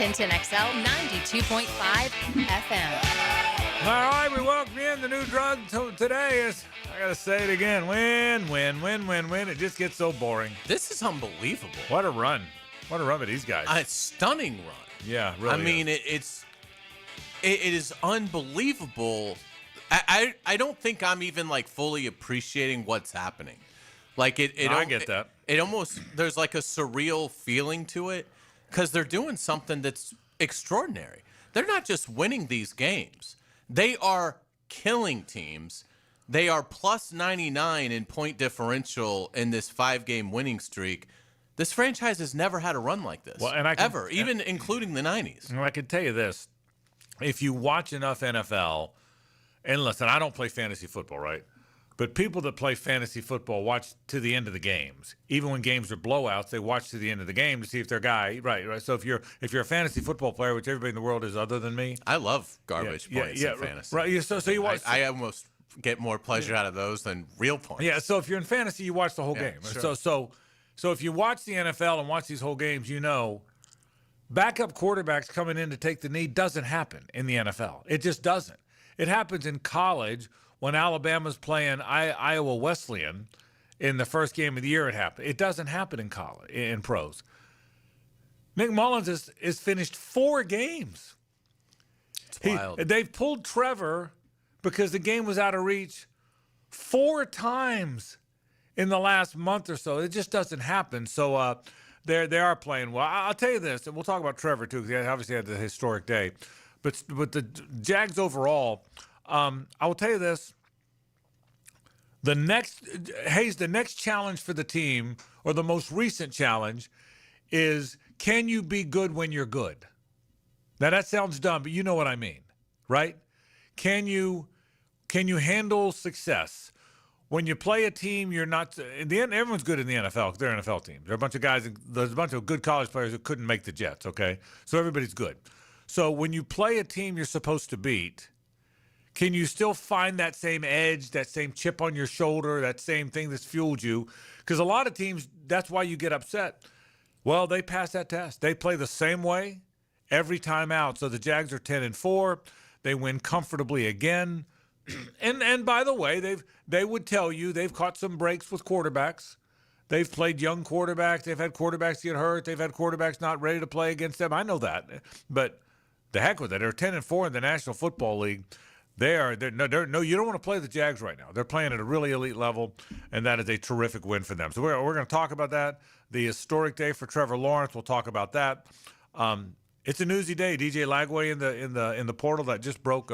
Tintin XL 92.5 FM. All right, we welcome in the new drug today is, I got to say it again, win, win, win, win, win. It just gets so boring. This is unbelievable. What a run. What a run by these guys. A stunning run. Yeah, really. I mean, it is unbelievable. I don't think I'm even like fully appreciating what's happening. Like I get that. It almost, there's like a surreal feeling to it because they're doing something that's extraordinary. They're not just winning these games. They are killing teams. They are plus 99 in point differential in this 5-game winning streak. This franchise has never had a run like this. Well, and ever, even including the 90s. And I can tell you this. If you watch enough NFL, and listen, I don't play fantasy football, right? But people that play fantasy football watch to the end of the games. Even when games are blowouts, they watch to the end of the game to see if their guy right. So if you're a fantasy football player, which everybody in the world is other than me, I love garbage points in fantasy. Right. So you watch. I almost get more pleasure out of those than real points. Yeah. So if you're in fantasy, you watch the whole game. Sure. So if you watch the NFL and watch these whole games, you know, backup quarterbacks coming in to take the knee doesn't happen in the NFL. It just doesn't. It happens in college. When Alabama's playing Iowa Wesleyan in the first game of the year, it happened. It doesn't happen in college, in pros. Nick Mullins is finished 4 games. It's wild. They've pulled Trevor because the game was out of reach 4 times in the last month or so. It just doesn't happen. So they are playing well. I'll tell you this, and we'll talk about Trevor too, because he obviously had the historic day. But the Jags overall. I will tell you this. The next challenge for the team, or the most recent challenge, is can you be good when you're good? Now that sounds dumb, but you know what I mean, right? Can you handle success? When you play a team, you're not. In the end, everyone's good in the NFL because they're NFL teams. There are a bunch of guys. There's a bunch of good college players who couldn't make the Jets. Okay, so everybody's good. So when you play a team you're supposed to beat, can you still find that same edge, that same chip on your shoulder, that same thing that's fueled you? Because a lot of teams, that's why you get upset. Well, they pass that test. They play the same way every time out. So the Jags are 10-4. They win comfortably again. And by the way, they would tell you they've caught some breaks with quarterbacks. They've played young quarterbacks. They've had quarterbacks get hurt. They've had quarterbacks not ready to play against them. I know that. But the heck with it. They're 10-4 in the National Football League. No, you don't want to play the Jags right now. They're playing at a really elite level, and that is a terrific win for them. So we're going to talk about that. The historic day for Trevor Lawrence. We'll talk about that. It's a newsy day. DJ Lagway in the portal that just broke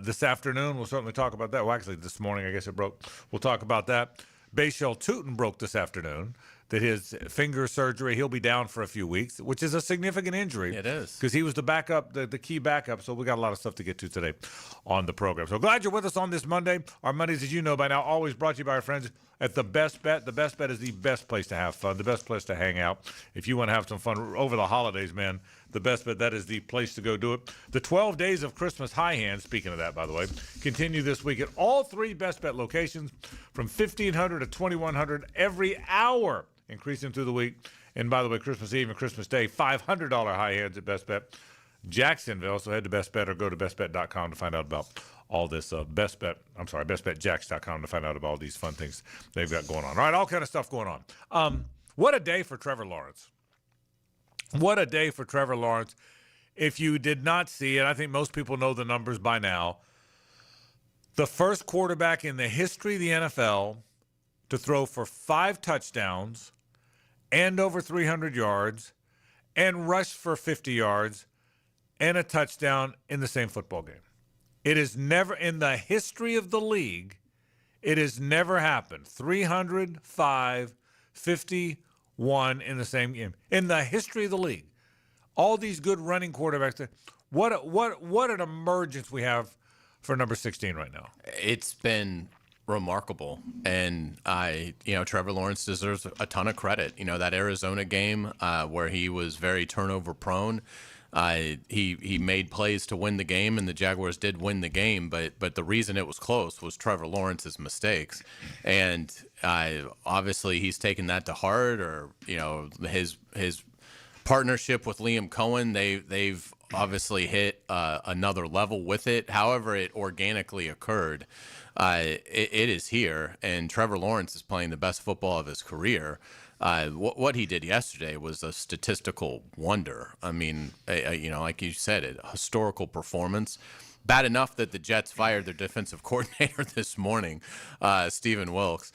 this afternoon. We'll certainly talk about that. Well, actually, this morning I guess it broke. We'll talk about that. Bayshell Tootin broke this afternoon. That his finger surgery, he'll be down for a few weeks, which is a significant injury. It is. Because he was the backup, the key backup, so we got a lot of stuff to get to today on the program. So glad you're with us on this Monday. Our Mondays, as you know by now, always brought to you by our friends at The Best Bet. The Best Bet is the best place to have fun, the best place to hang out. If you want to have some fun over the holidays, man, The Best Bet, that is the place to go do it. The 12 Days of Christmas High Hand, speaking of that, by the way, continue this week at all 3 Best Bet locations from 1,500 to 2,100 every hour. Increasing through the week. And by the way, Christmas Eve and Christmas Day, $500 high hands at Best Bet Jacksonville. So head to Best Bet or go to bestbet.com to find out about all this. bestbetjacks.com to find out about all these fun things they've got going on. All right, all kind of stuff going on. What a day for Trevor Lawrence. What a day for Trevor Lawrence. If you did not see it, I think most people know the numbers by now. The first quarterback in the history of the NFL to throw for 5 touchdowns and over 300 yards and rush for 50 yards and a touchdown in the same football game. It has never, in the history of the league, it has never happened. 300, 5, 51 in the same game. In the history of the league. All these good running quarterbacks. What an emergence we have for number 16 right now. It's been remarkable, and Trevor Lawrence deserves a ton of credit. That Arizona game where he was very turnover prone, he made plays to win the game, and the Jaguars did win the game, but the reason it was close was Trevor Lawrence's mistakes, and obviously he's taken that to heart, or his partnership with Liam Cohen, they've obviously hit another level with it. However, it organically occurred. It is here, and Trevor Lawrence is playing the best football of his career. What he did yesterday was a statistical wonder. I mean, like you said, a historical performance. Bad enough that the Jets fired their defensive coordinator this morning, Stephen Wilkes.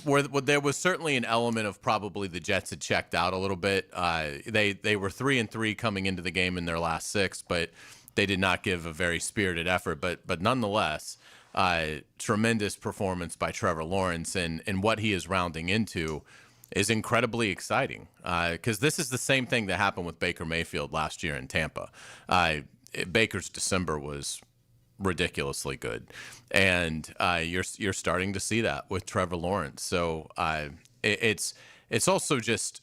Where there was certainly an element of probably the Jets had checked out a little bit. They were 3-3 coming into the game in their last 6, but they did not give a very spirited effort. But nonetheless, tremendous performance by Trevor Lawrence, and what he is rounding into is incredibly exciting. Because this is the same thing that happened with Baker Mayfield last year in Tampa. Baker's December was ridiculously good, and you're starting to see that with Trevor Lawrence. So it's also just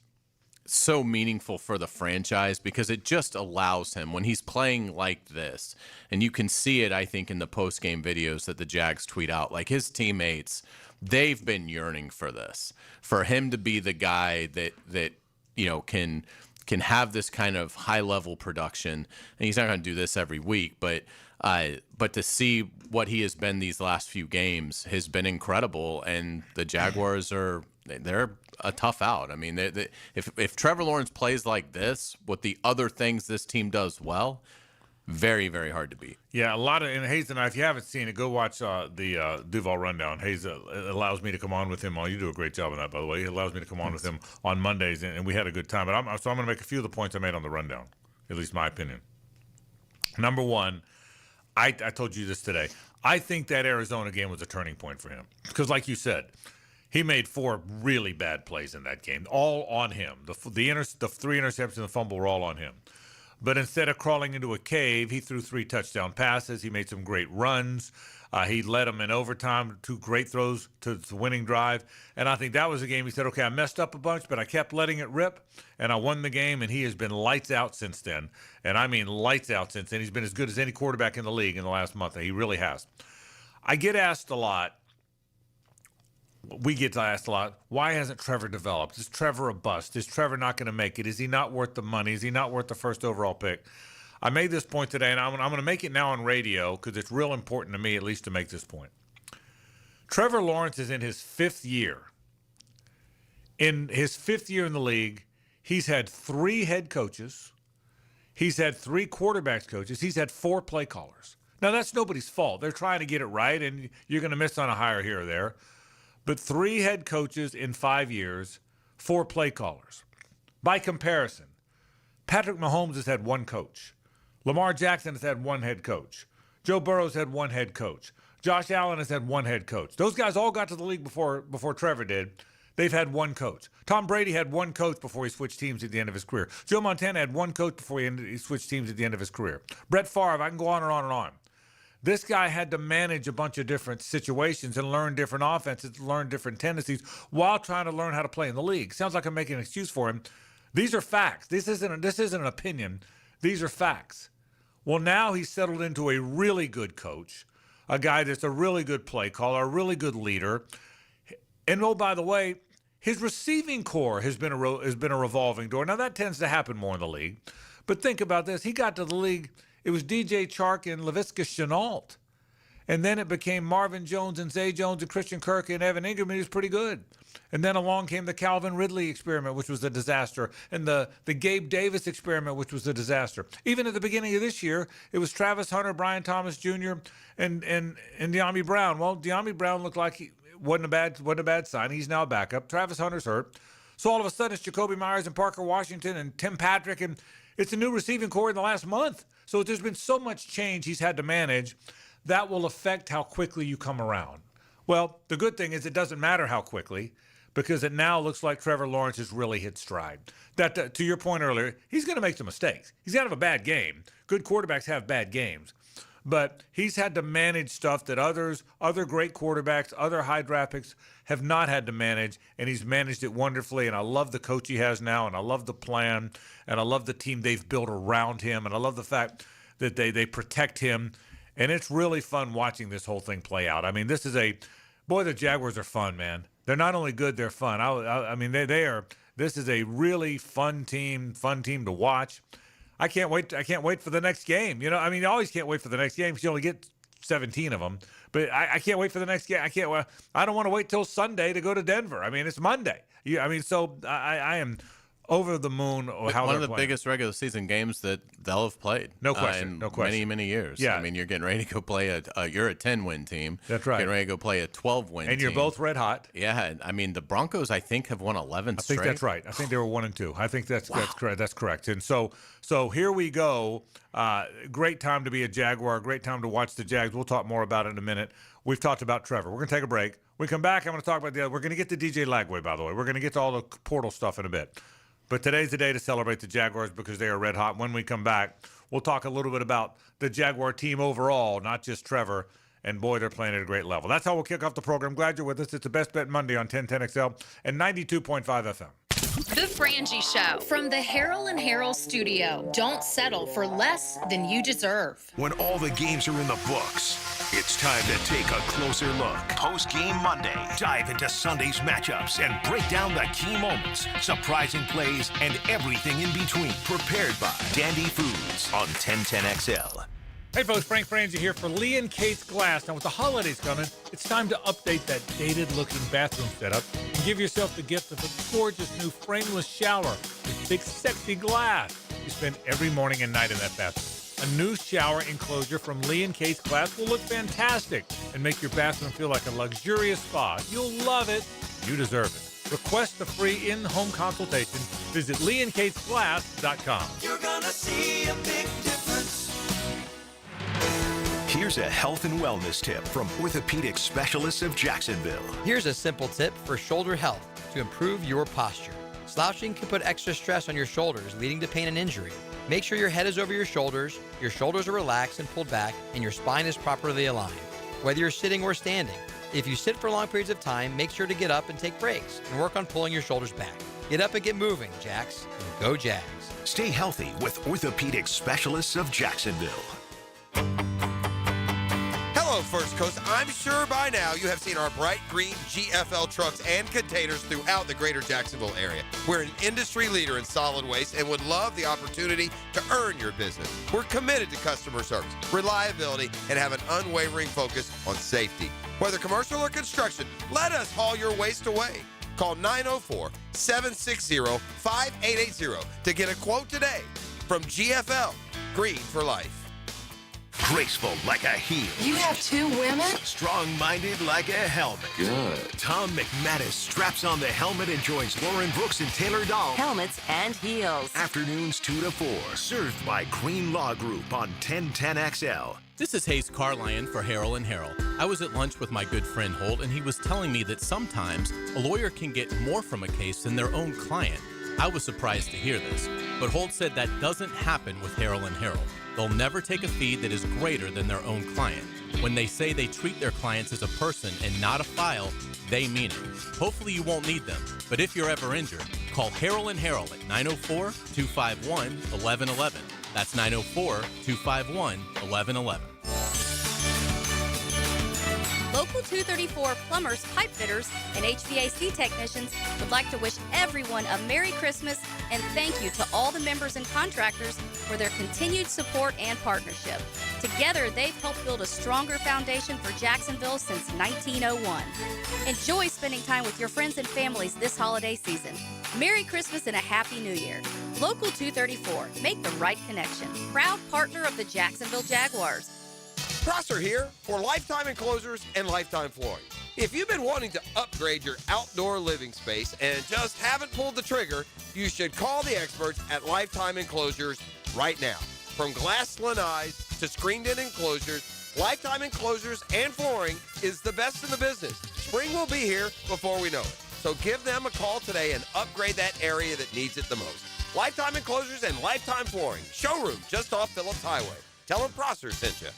so meaningful for the franchise because it just allows him when he's playing like this, and you can see it, I think, in the post-game videos that the Jags tweet out. Like his teammates, they've been yearning for this, for him to be the guy that can have this kind of high-level production. And he's not going to do this every week, but to see what he has been these last few games has been incredible. And the Jaguars they're a tough out. I mean, if Trevor Lawrence plays like this, with the other things this team does well, very, very hard to beat. Yeah, a lot of, and Hayes and I, if you haven't seen it, go watch the Duval Rundown. Hayes allows me to come on with him. You do a great job on that, by the way. He allows me to come on with him on Mondays, and we had a good time. But I'm going to make a few of the points I made on the Rundown, at least my opinion. Number one, I told you this today. I think that Arizona game was a turning point for him because, like you said, he made 4 really bad plays in that game, all on him. The 3 interceptions and the fumble were all on him. But instead of crawling into a cave, he threw 3 touchdown passes. He made some great runs. He led them in overtime, 2 great throws to the winning drive. And I think that was a game he said, okay, I messed up a bunch, but I kept letting it rip, and I won the game, and he has been lights out since then. And I mean lights out since then. He's been as good as any quarterback in the league in the last month. He really has. I get asked a lot, we get asked a lot, why hasn't Trevor developed? Is Trevor a bust? Is Trevor not going to make it? Is he not worth the money? Is he not worth the first overall pick? I made this point today, and I'm going to make it now on radio because it's real important to me, at least, to make this point. Trevor Lawrence is in his 5th year. In his 5th year in the league, he's had 3 head coaches. He's had 3 quarterbacks coaches. He's had 4 play callers. Now, that's nobody's fault. They're trying to get it right, and you're going to miss on a hire here or there. But 3 head coaches in 5 years, 4 play callers. By comparison, Patrick Mahomes has had 1 coach. Lamar Jackson has had 1 head coach. Joe Burrow's had 1 head coach. Josh Allen has had 1 head coach. Those guys all got to the league before Trevor did. They've had 1 coach. Tom Brady had 1 coach before he switched teams at the end of his career. Joe Montana had 1 coach before he switched teams at the end of his career. Brett Favre, I can go on and on and on. This guy had to manage a bunch of different situations and learn different offenses, learn different tendencies while trying to learn how to play in the league. Sounds like I'm making an excuse for him. These are facts. This isn't an opinion. These are facts. Well, now he's settled into a really good coach, a guy that's a really good play caller, a really good leader. And oh, by the way, his receiving core has been a revolving door. Now, that tends to happen more in the league. But think about this. He got to the league. It was DJ Chark and Laviska Shenault. And then it became Marvin Jones and Zay Jones and Christian Kirk and Evan Ingram, and he was pretty good. And then along came the Calvin Ridley experiment, which was a disaster, and the Gabe Davis experiment, which was a disaster. Even at the beginning of this year, it was Travis Hunter, Brian Thomas Jr., and De'Ami Brown. Well, De'Ami Brown looked like he wasn't a bad sign. He's now back up. Travis Hunter's hurt. So all of a sudden, it's Jacoby Myers and Parker Washington and Tim Patrick, and it's a new receiving core in the last month. So there's been so much change he's had to manage that will affect how quickly you come around. Well, the good thing is it doesn't matter how quickly because it now looks like Trevor Lawrence has really hit stride. That, to your point earlier, he's going to make some mistakes. He's going to have a bad game. Good quarterbacks have bad games. But he's had to manage stuff that other great quarterbacks, other high draft picks have not had to manage, and he's managed it wonderfully. And I love the coach he has now, and I love the plan, and I love the team they've built around him, and I love the fact that they protect him. And it's really fun watching this whole thing play out. I mean, the Jaguars are fun, man. They're not only good, they're fun. I mean, they are. This is a really fun team to watch. I can't wait for the next game. You always can't wait for the next game because you only get 17 of them. But I can't wait for the next game. I don't want to wait till Sunday to go to Denver. I mean, it's Monday. So I am over the moon. One of the biggest regular season games that they'll have played. No question. Many, many years. Yeah. I mean, you're getting ready to go play you're a 10-win team. That's right. Getting ready to go play a 12-win team. And you're both red hot. Yeah. I mean, the Broncos, I think, have won 11 straight. I think that's right. I think they were 1-2. I think that's correct. That's correct. And so here we go. Great time to be a Jaguar. Great time to watch the Jags. We'll talk more about it in a minute. We've talked about Trevor. We're going to take a break. When we come back, I'm going to talk about we're going to get to DJ Lagway, by the way. We're going to get to all the portal stuff in a bit. But today's the day to celebrate the Jaguars because they are red hot. When we come back, we'll talk a little bit about the Jaguar team overall, not just Trevor. And, boy, they're playing at a great level. That's how we'll kick off the program. Glad you're with us. It's the Best Bet Monday on 1010XL and 92.5 FM. The Frangie Show from the Harold and Harold studio. Don't settle for less than you deserve. When all the games are in the books, it's time to take a closer look. Post-game Monday. Dive into Sunday's matchups and break down the key moments, surprising plays, and everything in between. Prepared by Dandy Foods on 1010XL. Hey folks, Frank Frangie here for Lee and Kate's Glass. Now with the holidays coming, it's time to update that dated-looking bathroom setup and give yourself the gift of a gorgeous new frameless shower with big sexy glass you spend every morning and night in that bathroom. A new shower enclosure from Lee and Kate's Glass will look fantastic and make your bathroom feel like a luxurious spa. You'll love it. You deserve it. Request the free in-home consultation. Visit leeandkatesglass.com. You're gonna see a big difference. Here's a health and wellness tip from orthopedic specialists of Jacksonville. Here's a simple tip for shoulder health to improve your posture. Slouching can put extra stress on your shoulders, leading to pain and injury. Make sure your head is over your shoulders are relaxed and pulled back, and your spine is properly aligned. Whether you're sitting or standing, if you sit for long periods of time, make sure to get up and take breaks and work on pulling your shoulders back. Get up and get moving, Jacks, and go Jags. Stay healthy with orthopedic specialists of Jacksonville. Hello, First Coast. I'm sure by now you have seen our bright green GFL trucks and containers throughout the greater Jacksonville area. We're an industry leader in solid waste and would love the opportunity to earn your business. We're committed to customer service, reliability, and have an unwavering focus on safety. Whether commercial or construction, let us haul your waste away. Call 904-760-5880 to get a quote today from GFL, Green for Life. Graceful like a heel. You have two women? Strong-minded like a helmet. Good. Tom McManus straps on the helmet and joins Lauren Brooks and Taylor Dahl. Helmets and heels. Afternoons 2 to 4. Served by Green Law Group on 1010XL. This is Hayes Carlion for Harold and Harold. I was at lunch with my good friend Holt, and he was telling me that sometimes a lawyer can get more from a case than their own client. I was surprised to hear this, but Holt said that doesn't happen with Harold and Harold. They'll never take a fee that is greater than their own client. When they say they treat their clients as a person and not a file, they mean it. Hopefully you won't need them, but if you're ever injured, call Harold and Harold at 904-251-1111. That's 904-251-1111. Local 234 plumbers, pipe fitters, and HVAC technicians would like to wish everyone a Merry Christmas and thank you to all the members and contractors for their continued support and partnership. Together, they've helped build a stronger foundation for Jacksonville since 1901. Enjoy spending time with your friends and families this holiday season. Merry Christmas and a Happy New Year. Local 234, make the right connection. Proud partner of the Jacksonville Jaguars. Prosser here for Lifetime Enclosures and Lifetime Flooring. If you've been wanting to upgrade your outdoor living space and just haven't pulled the trigger, you should call the experts at Lifetime Enclosures right now. From glass lanais to screened-in enclosures, Lifetime Enclosures and Flooring is the best in the business. Spring will be here before we know it. So give them a call today and upgrade that area that needs it the most. Lifetime Enclosures and Lifetime Flooring. Showroom just off Phillips Highway. Tell them Prosser sent you.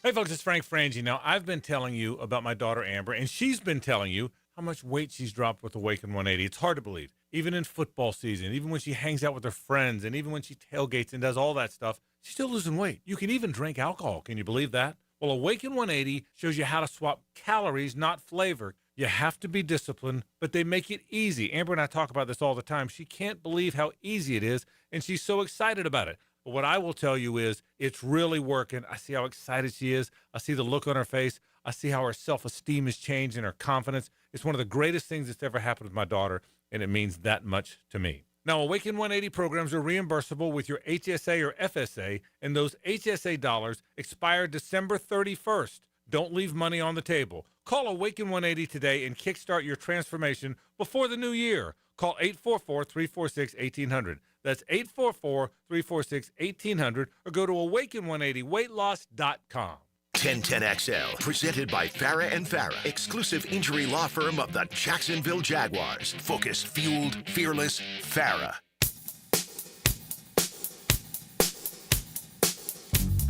Hey, folks, it's Frank Frangie. Now, I've been telling you about my daughter, Amber, and she's been telling you how much weight she's dropped with Awaken 180. It's hard to believe. Even in football season, even when she hangs out with her friends, and even when she tailgates and does all that stuff, she's still losing weight. You can even drink alcohol. Can you believe that? Well, Awaken 180 shows you how to swap calories, not flavor. You have to be disciplined, but they make it easy. Amber and I talk about this all the time. She can't believe how easy it is, and she's so excited about it. But what I will tell you is it's really working. I see how excited she is. I see the look on her face. I see how her self-esteem has changed and her confidence. It's one of the greatest things that's ever happened with my daughter, and it means that much to me. Now, Awaken 180 programs are reimbursable with your HSA or FSA, and those HSA dollars expire December 31st. Don't leave money on the table. Call Awaken 180 today and kickstart your transformation before the new year. Call 844-346-1800. That's 844-346-1800, or go to awaken180weightloss.com. 1010XL, presented by Farah and Farah, exclusive injury law firm of the Jacksonville Jaguars. Focused, fueled, fearless, Farah.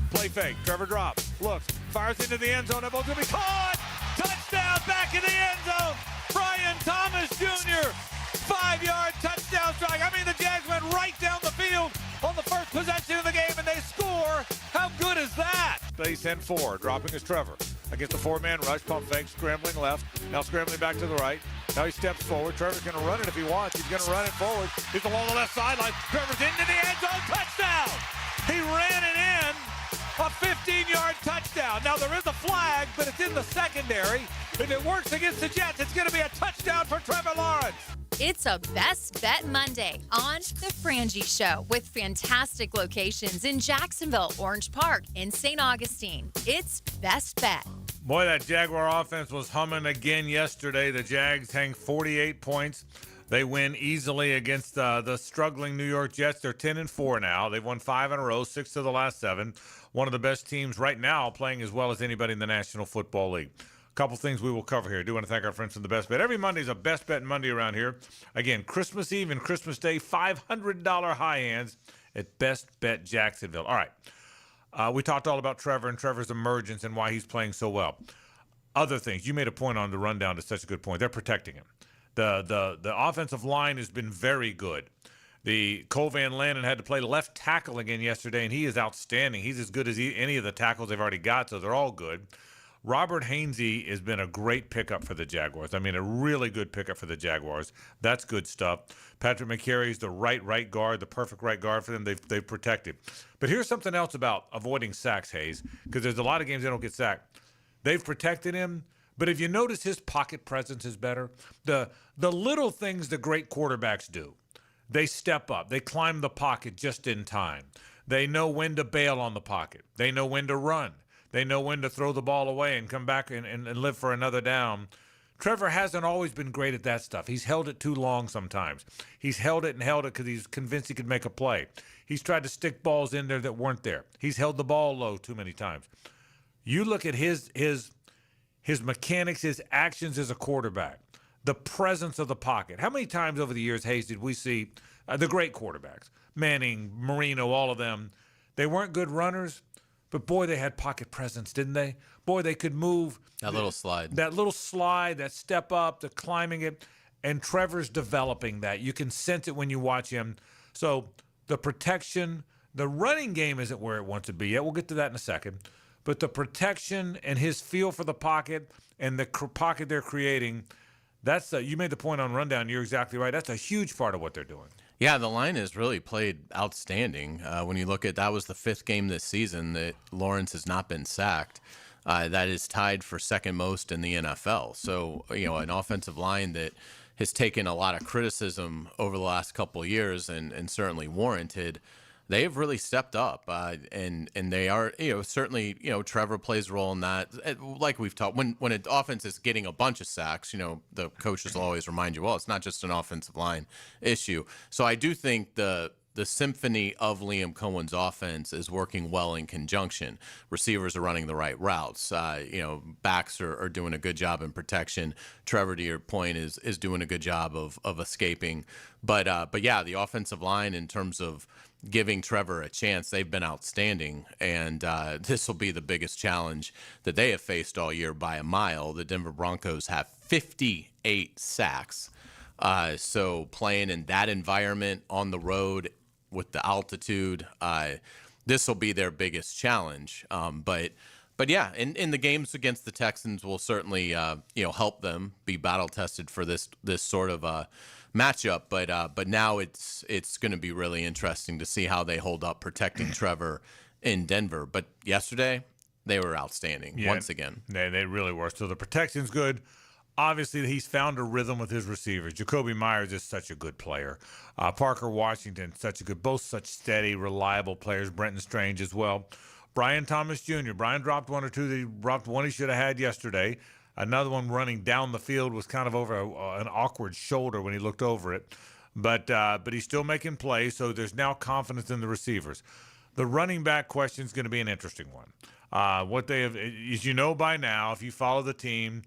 Play fake. Trevor drops, looks, fires into the end zone. That ball's going to be caught. Touchdown back in the end zone. Brian Thomas Jr. 5-yard touchdown strike. I mean, the Jags went right down the field on the first possession of the game, and they score. How good is that? They send 4. Dropping is Trevor. Against the 4-man rush. Pump fake. Scrambling left. Now scrambling back to the right. Now he steps forward. Trevor's going to run it if he wants. He's going to run it forward. He's along the left sideline. Trevor's into the end zone. Touchdown! He ran it in. A 15-yard touchdown. Now, there is a flag, but it's in the secondary. If it works against the Jets, it's going to be a touchdown for Trevor Lawrence. It's a Best Bet Monday on The Frangie Show with fantastic locations in Jacksonville, Orange Park, and St. Augustine. It's Best Bet. Boy, that Jaguar offense was humming again yesterday. The Jags hang 48 points. They win easily against the struggling New York Jets. They're 10-4 now. They've won 5 in a row, 6 of the last 7. One of the best teams right now, playing as well as anybody in the National Football League. A couple things we will cover here. I do want to thank our friends from the Best Bet. Every Monday is a Best Bet Monday around here. Again, Christmas Eve and Christmas Day, $500 high hands at Best Bet Jacksonville. All right. We talked all about Trevor and Trevor's emergence and why he's playing so well. Other things. You made a point on the rundown. It's such a good point. They're protecting him. The offensive line has been very good. The Cole Van Lanen had to play left tackle again yesterday, and he is outstanding. He's as good as any of the tackles they've already got, so they're all good. Robert Hainsey has been a great pickup for the Jaguars. I mean, a really good pickup for the Jaguars. That's good stuff. Patrick McCary's the right guard, the perfect right guard for them. They've protected. But here's something else about avoiding sacks, Hayes, because there's a lot of games they don't get sacked. They've protected him. But if you notice, his pocket presence is better. The little things the great quarterbacks do. They step up. They climb the pocket just in time. They know when to bail on the pocket. They know when to run. They know when to throw the ball away and come back and live for another down. Trevor hasn't always been great at that stuff. He's held it too long sometimes. He's held it because he's convinced he could make a play. He's tried to stick balls in there that weren't there. He's held the ball low too many times. You look at his mechanics, his actions as a quarterback, the presence of the pocket. How many times over the years, Hayes, did we see the great quarterbacks, Manning, Marino, all of them? They weren't good runners, but boy, they had pocket presence, didn't they? Boy, they could move. That little slide. That step up, the climbing it. And Trevor's developing that. You can sense it when you watch him. So the protection, the running game isn't where it wants to be yet. We'll get to that in a second. But the protection and his feel for the pocket and the pocket they're creating, you made the point on rundown. You're exactly right. That's a huge part of what they're doing. Yeah, the line has really played outstanding. When you look at that was the 5th game this season that Lawrence has not been sacked. That is tied for second most in the NFL. So, an offensive line that has taken a lot of criticism over the last couple of years and certainly warranted. They have really stepped up, and they are, certainly, Trevor plays a role in that. Like we've talked, when an offense is getting a bunch of sacks, the coaches will always remind you, well, it's not just an offensive line issue. So I do think the symphony of Liam Cohen's offense is working well in conjunction. Receivers are running the right routes. Backs are doing a good job in protection. Trevor, to your point, is doing a good job of escaping. But yeah, the offensive line in terms of giving Trevor a chance, they've been outstanding, and this will be the biggest challenge that they have faced all year by a mile. The Denver Broncos have 58 sacks, so playing in that environment on the road with the altitude, this will be their biggest challenge. But But yeah, in the games against the Texans will certainly help them be battle tested for this sort of matchup. But now it's going to be really interesting to see how they hold up protecting Trevor in Denver. But yesterday they were outstanding once again. They really were. So the protection's good. Obviously, he's found a rhythm with his receivers. Jacoby Myers is such a good player. Parker Washington, both such steady, reliable players. Brenton Strange as well. Brian Thomas Jr. Brian dropped one or two. He dropped one he should have had yesterday. Another one running down the field was kind of over an awkward shoulder when he looked over it. But he's still making plays, so there's now confidence in the receivers. The running back question is going to be an interesting one. What they have, as you know by now, if you follow the team,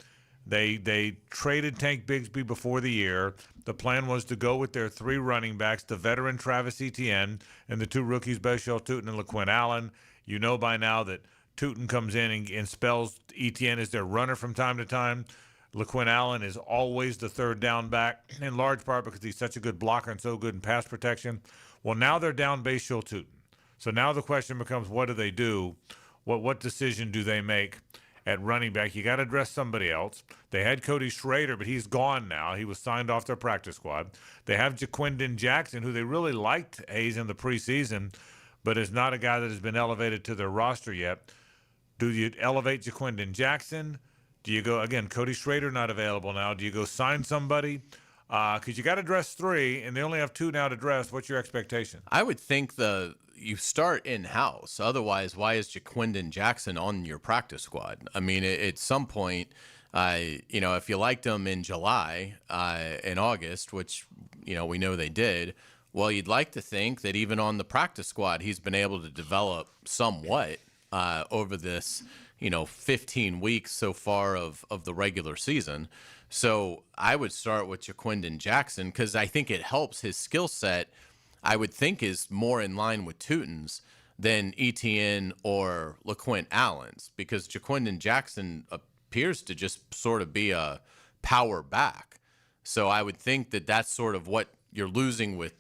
they traded Tank Bigsby before the year. The plan was to go with their 3 running backs, the veteran Travis Etienne and the 2 rookies, Bashal Tutin and LaQuinn Allen. You know by now that Tutin comes in and spells Etienne as their runner from time to time. LaQuinn Allen is always the third down back, in large part because he's such a good blocker and so good in pass protection. Well, now they're down Bashal Tutin. So now the question becomes, what do they do? What decision do they make at running back? You got to dress somebody else. They had Cody Schrader, but he's gone now. He was signed off their practice squad. They have Jaquindon Jackson, who they really liked, Hayes, in the preseason, but is not a guy that has been elevated to their roster yet. Do you elevate Jaquindon Jackson? Do you go, again, Cody Schrader not available now. Do you go sign somebody? Because you got to dress 3, and they only have 2 now to dress. What's your expectation? I would think you start in-house. Otherwise, why is Jaquindon Jackson on your practice squad? I mean, at some point, if you liked him in July, in August, which, we know they did, well, you'd like to think that even on the practice squad, he's been able to develop somewhat over this, 15 weeks so far of the regular season. So I would start with Jaquindon Jackson because I think it helps his skill set. I would think is more in line with Tutin's than Etienne or LaQuinn Allen's, because Jaquindon Jackson appears to just sort of be a power back. So I would think that that's sort of what you're losing with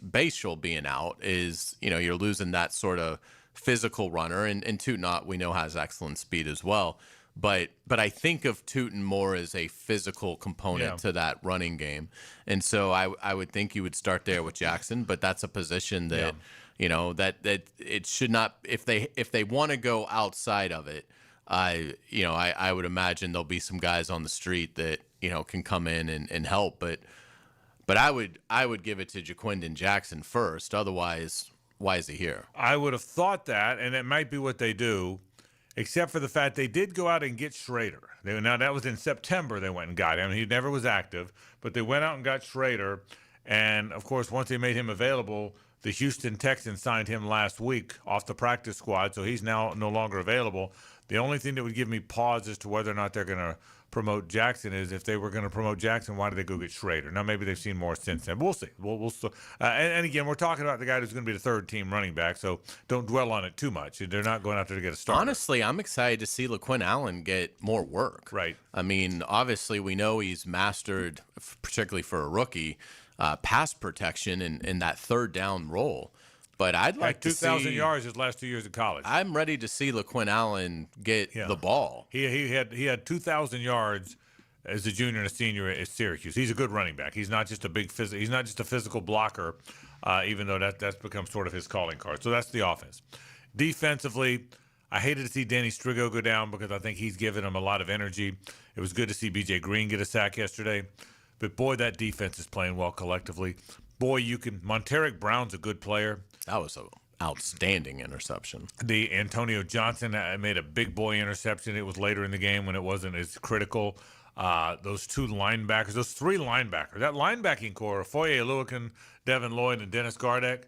Bashal being out is, you're losing that sort of physical runner, and Tutin, we know, has excellent speed as well. But I think of Tutin more as a physical component to that running game. And so I would think you would start there with Jackson, but that's a position that, that it should not, if they want to go outside of it, I would imagine there'll be some guys on the street that, can come in and help. But I would give it to Jaquindon Jackson first. Otherwise, why is he here? I would have thought that, and it might be what they do, except for the fact they did go out and get Schrader. Now, that was in September they went and got him. He never was active, but they went out and got Schrader. And, of course, once they made him available, the Houston Texans signed him last week off the practice squad, so he's now no longer available. The only thing that would give me pause as to whether or not they're going to promote Jackson is if they were going to promote Jackson, why did they go get Schrader? Now, maybe they've seen more since then. But we'll see. We'll still, and again, we're talking about the guy who's going to be the third-team running back, so don't dwell on it too much. They're not going out there to get a start. Honestly, I'm excited to see LaQuinn Allen get more work. Right. I mean, obviously, we know he's mastered, particularly for a rookie, pass protection in that third down role. But I'd like to see 2,000 yards his last 2 years of college. I'm ready to see LaQuinn Allen get the ball. He had 2,000 yards as a junior and a senior at Syracuse. He's a good running back. He's not just a he's not just a physical blocker, even though that's become sort of his calling card. So that's the offense. Defensively, I hated to see Danny Strigo go down because I think he's given him a lot of energy. It was good to see B.J. Green get a sack yesterday. But, boy, that defense is playing well collectively. Boy, Monteric Brown's a good player. That was an outstanding interception. The Antonio Johnson made a big boy interception. It was later in the game when it wasn't as critical. Those 2 linebackers, those 3 linebackers, that linebacking core, Foye Oluokun, Devin Lloyd, and Dennis Gardeck,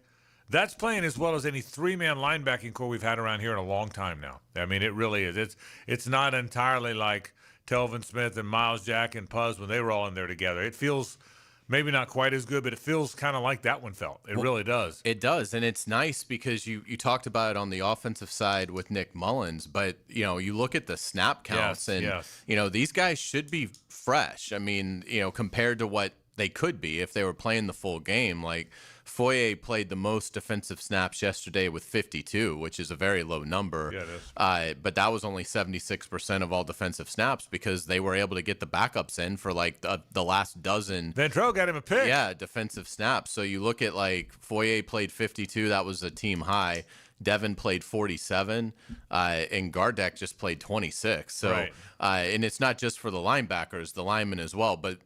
that's playing as well as any 3-man linebacking core we've had around here in a long time now. I mean, it really is. It's not entirely like Telvin Smith and Miles Jack and Puz when they were all in there together. It feels maybe not quite as good, but it feels kind of like that one felt. It really does. It does, and it's nice because you talked about it on the offensive side with Nick Mullins, but, you look at the snap counts, these guys should be fresh. I mean, compared to what they could be if they were playing the full game. Like Foye played the most defensive snaps yesterday with 52, which is a very low number. Yeah, it is. But that was only 76% of all defensive snaps because they were able to get the backups in for like the last dozen. Ventrell got him a pick. Yeah, defensive snaps. So you look at like Foye played 52. That was a team high. Devin played 47, and Gardeck just played 26. So, right. And it's not just for the linebackers, the linemen as well. But,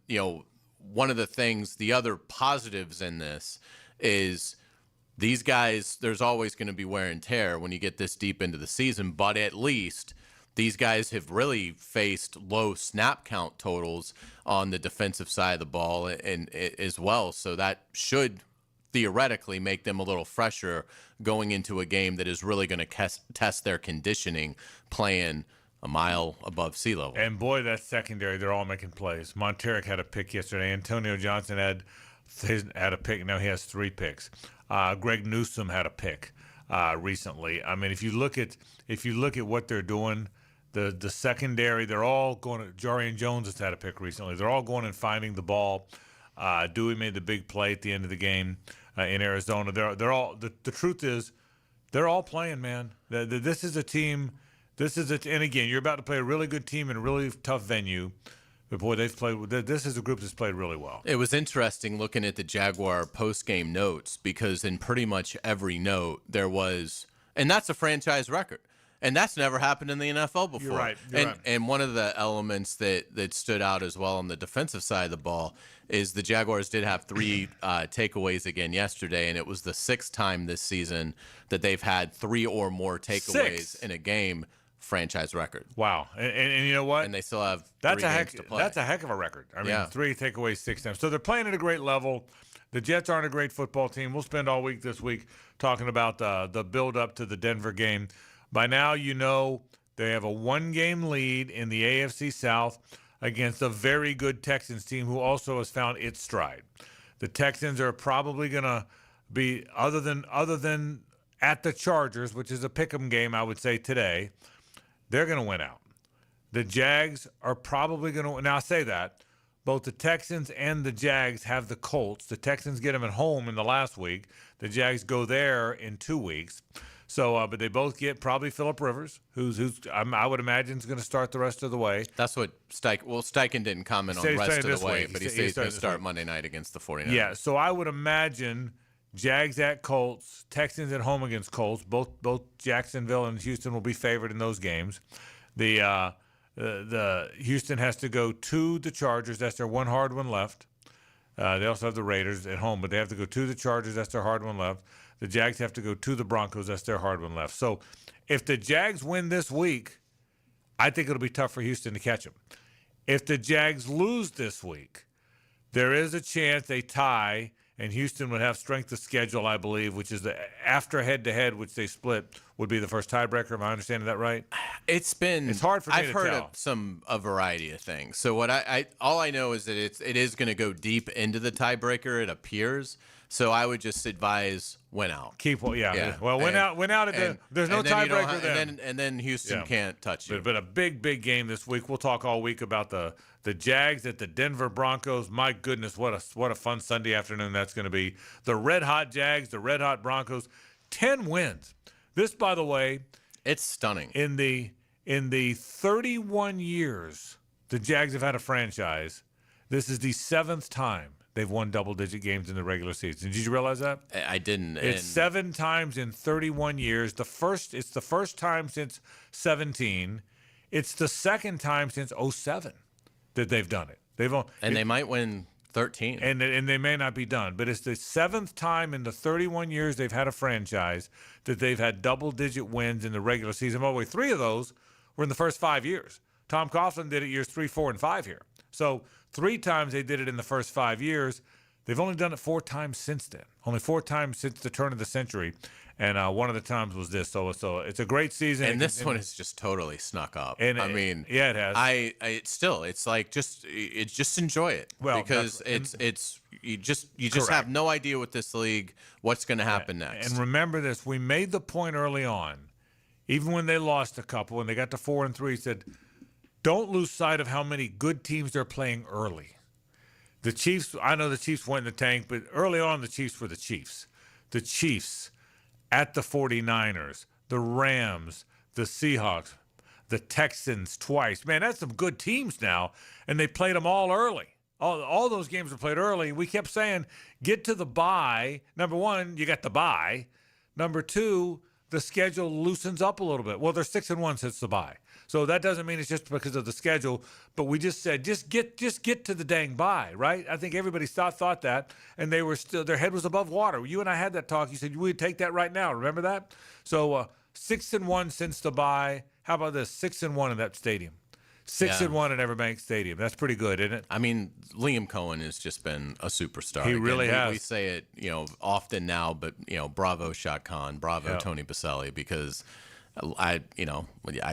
one of the things, the other positives in this is these guys, there's always going to be wear and tear when you get this deep into the season, but at least these guys have really faced low snap count totals on the defensive side of the ball and as well. So that should theoretically make them a little fresher going into a game that is really going to test their conditioning playing a mile above sea level. And boy, that secondary, they're all making plays. Monteric had a pick yesterday. Antonio Johnson had a pick. Now he has 3 picks. Greg Newsome had a pick recently. I mean, if you look at what they're doing, the secondary, they're all going. Jarian Jones has had a pick recently. They're all going and finding the ball. Dewey made the big play at the end of the game in Arizona. They're all. The truth is, they're all playing, man. This is a team. And again, you're about to play a really good team in a really tough venue. But boy, they've played. This is a group that's played really well. It was interesting looking at the Jaguar post-game notes because in pretty much every note there was, and that's a franchise record, and that's never happened in the NFL before. You're right. And one of the elements that stood out as well on the defensive side of the ball is the Jaguars did have 3 takeaways again yesterday, and it was the 6th time this season that they've had 3 or more takeaways in a game. Franchise record. Wow. And you know what? And they still have that's 3 a games to play. That's a heck of a record. I mean, Yeah. 3 takeaways, 6 times. So they're playing at a great level. The Jets aren't a great football team. We'll spend all week this week talking about the build-up to the Denver game. By now, you know they have a 1-game lead in the AFC South against a very good Texans team who also has found its stride. The Texans are probably going to be, other than at the Chargers, which is a pick'em game, I would say today, they're going to win out. The Jags are probably going to – now I say that. Both the Texans and the Jags have the Colts. The Texans get them at home in the last week. The Jags go there in 2 weeks. So, but they both get probably Phillip Rivers, who's I would imagine is going to start the rest of the way. That's what Steichen didn't comment on the rest of the way, but he said he's going to start week. Monday night against the 49ers. Yeah, so I would imagine Jags at Colts, Texans at home against Colts. Both Jacksonville and Houston will be favored in those games. The Houston has to go to the Chargers. That's their one hard one left. They also have the Raiders at home, but they have to go to the Chargers. That's their hard one left. The Jags have to go to the Broncos. That's their hard one left. So if the Jags win this week, I think it'll be tough for Houston to catch them. If the Jags lose this week, there is a chance they tie, and Houston would have strength of schedule, I believe, which is the after head-to-head, which they split, would be the first tiebreaker. Am I understanding that right? It's hard for me I've to heard tell. of a variety of things. So what all I know is that it is going to go deep into the tiebreaker. It appears. So I would just advise win out. Yeah. Well, win out. There's no tiebreaker then. And then Houston can't touch you. But a big game this week. We'll talk all week about the Jags at the Denver Broncos. My goodness, what a fun Sunday afternoon that's going to be. The red hot Jags, the red hot Broncos, 10 wins. This, by the way, it's stunning. In the 31 years the Jags have had a franchise, this is the 7th time they've won double-digit games in the regular season. Did you realize that? I didn't. It's 7 times in 31 years. It's the first time since 17. It's the second time since 07 that they've done it. They might win 13. And they may not be done. But it's the 7th time in the 31 years they've had a franchise that they've had double-digit wins in the regular season. By the way, 3 of those were in the first 5 years. Tom Coughlin did it years 3, 4, and 5 here. So 3 times they did it in the first 5 years. They've only done it 4 times since then. Only 4 times since the turn of the century. And one of the times was this. So it's a great season. And this one is just totally snuck up. And yeah, it has. It's like just enjoy it. Well, because you just have no idea with this league what's going to happen next. And remember this: we made the point early on, even when they lost a couple, when they got to 4-3, said, don't lose sight of how many good teams they're playing early. The Chiefs, I know the Chiefs went in the tank, but early on the Chiefs were the Chiefs. The Chiefs at the 49ers, the Rams, the Seahawks, the Texans twice. Man, that's some good teams now, and they played them all early. All those games were played early. We kept saying, get to the bye. Number one, you got the bye. Number two, the schedule loosens up a little bit. Well, they're 6-1 since the bye. So that doesn't mean it's just because of the schedule, but we just said just get to the dang bye, right? I think everybody thought that, and they were still, their head was above water. You and I had that talk. You said we'd take that right now. Remember that? So 6-1 since the bye. How about this? 6-1 in that stadium. 6-1 in Everbank Stadium. That's pretty good, isn't it? I mean, Liam Cohen has just been a superstar. He really has. We say it, often now, but bravo Shad Khan, bravo Tony Baselli, because I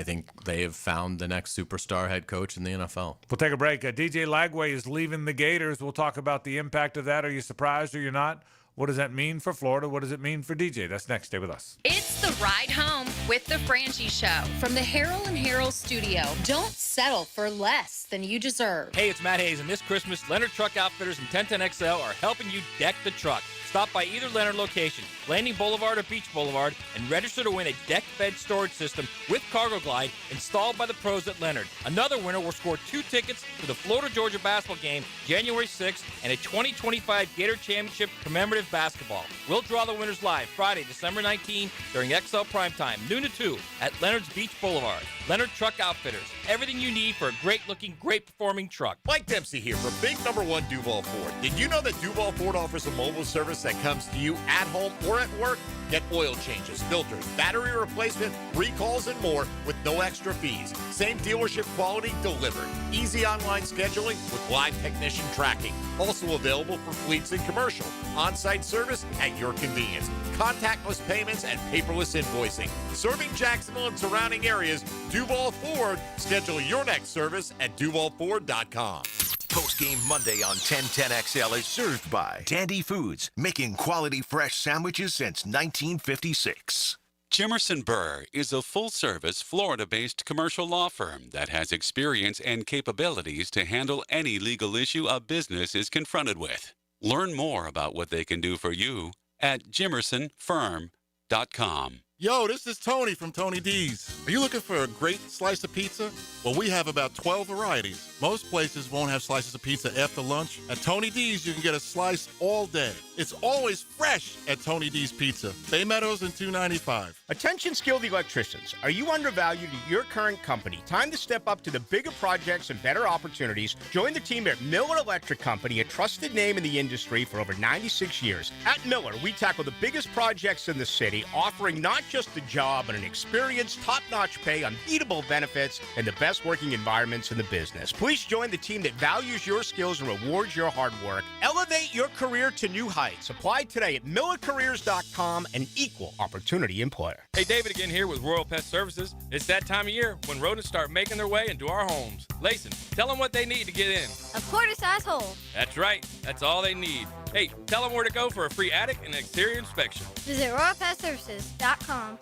think they have found the next superstar head coach in the NFL. We'll take a break. DJ Lagway is leaving the Gators. We'll talk about the impact of that. Are you surprised or you're not? What does that mean for Florida? What does it mean for DJ? That's next. Stay with us. It's the ride home with the Frangie Show from the Harrell and Harrell studio. Don't settle for less than you deserve. Hey, it's Matt Hayes, and this Christmas, Leonard Truck Outfitters and 1010XL are helping you deck the truck. Stop by either Leonard location, Landing Boulevard or Beach Boulevard, and register to win a deck bed storage system with Cargo Glide installed by the pros at Leonard. Another winner will score 2 tickets to the Florida-Georgia basketball game January 6th and a 2025 Gator Championship commemorative basketball. We'll draw the winners live Friday, December 19 during XL Primetime, noon to 2 at Leonard's Beach Boulevard. Leonard Truck Outfitters, everything you need for a great-looking, great-performing truck. Mike Dempsey here for Big Number 1 Duval Ford. Did you know that Duval Ford offers a mobile service that comes to you at home or at work? Get oil changes, filters, battery replacement, recalls, and more with no extra fees. Same dealership quality delivered. Easy online scheduling with live technician tracking. Also available for fleets and commercial. On-site service at your convenience. Contactless payments and paperless invoicing. Serving Jacksonville and surrounding areas, Duval Ford. Schedule your next service at DuvalFord.com. Post-game Monday on 1010XL is served by Tandy Foods, making quality fresh sandwiches since 1956. Jimerson Burr is a full-service, Florida-based commercial law firm that has experience and capabilities to handle any legal issue a business is confronted with. Learn more about what they can do for you at jimersonfirm.com. Yo, this is Tony from Tony D's. Are you looking for a great slice of pizza? Well, we have about 12 varieties. Most places won't have slices of pizza after lunch. At Tony D's, you can get a slice all day. It's always fresh at Tony D's Pizza. Bay Meadows and 295. Attention skilled electricians. Are you undervalued at your current company? Time to step up to the bigger projects and better opportunities. Join the team at Miller Electric Company, a trusted name in the industry for over 96 years. At Miller, we tackle the biggest projects in the city, offering not just a job, but an experienced, top-notch pay, unbeatable benefits, and the best working environments in the business. Please join the team that values your skills and rewards your hard work. Elevate your career to new heights. Apply today at millercareers.com, an equal opportunity employer. Hey, David again here with Royal Pest Services. It's that time of year when rodents start making their way into our homes. Layson, tell them what they need to get in. A quarter-size hole. That's right. That's all they need. Hey, tell them where to go for a free attic and exterior inspection. Visit RoyalPestServices.com.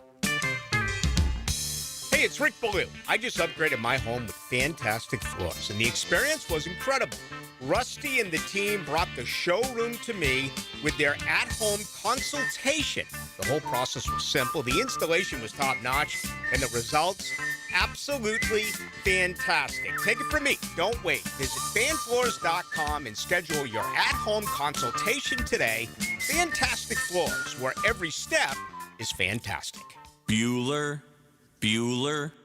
Hey, it's Rick Ballou. I just upgraded my home with fantastic floors, and the experience was incredible. Rusty and the team brought the showroom to me with their at-home consultation. The whole process was simple, the installation was top-notch, and the results, absolutely fantastic. Take it from me. Don't wait. Visit fanfloors.com and schedule your at-home consultation today. Fantastic floors, where every step is fantastic. Bueller,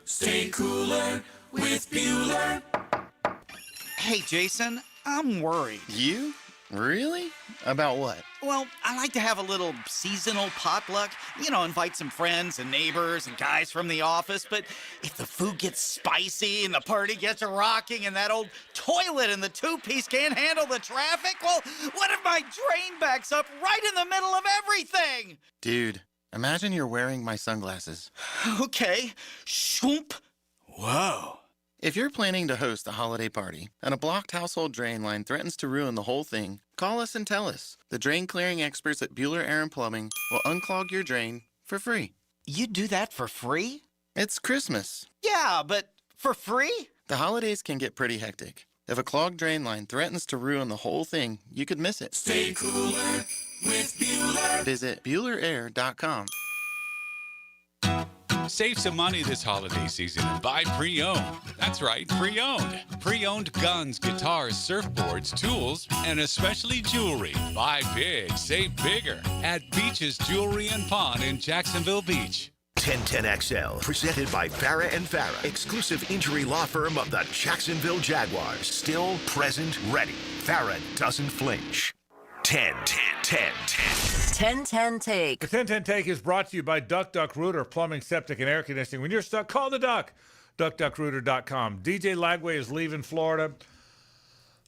stay cooler with Bueller. Hey, Jason, I'm worried. You? Really? About what? Well, I like to have a little seasonal potluck. You know, invite some friends and neighbors and guys from the office. But if the food gets spicy and the party gets rocking and that old toilet in the two-piece can't handle the traffic, well, what if my drain backs up right in the middle of everything? Dude, imagine you're wearing my sunglasses. Okay. Shoomp. Whoa. If you're planning to host a holiday party and a blocked household drain line threatens to ruin the whole thing, call us and tell us. The drain clearing experts at Bueller Aaron Plumbing will unclog your drain for free. You do that for free? It's Christmas. Yeah, but for free? The holidays can get pretty hectic. If a clogged drain line threatens to ruin the whole thing, you could miss it. Stay cooler with Bueller. Visit BuellerAir.com. Save some money this holiday season and buy pre-owned. That's right, pre-owned. Pre-owned guns, guitars, surfboards, tools, and especially jewelry. Buy big, save bigger at Beach's Jewelry and Pawn in Jacksonville Beach. 1010XL, presented by Farah & Farah, exclusive injury law firm of the Jacksonville Jaguars. Still, present, ready. Farah doesn't flinch. 1010 Take. The 1010 Take is brought to you by Duck Duck Rooter, plumbing, septic, and air conditioning. When you're stuck, call the Duck. DuckDuckRooter.com. DJ Lagway is leaving Florida,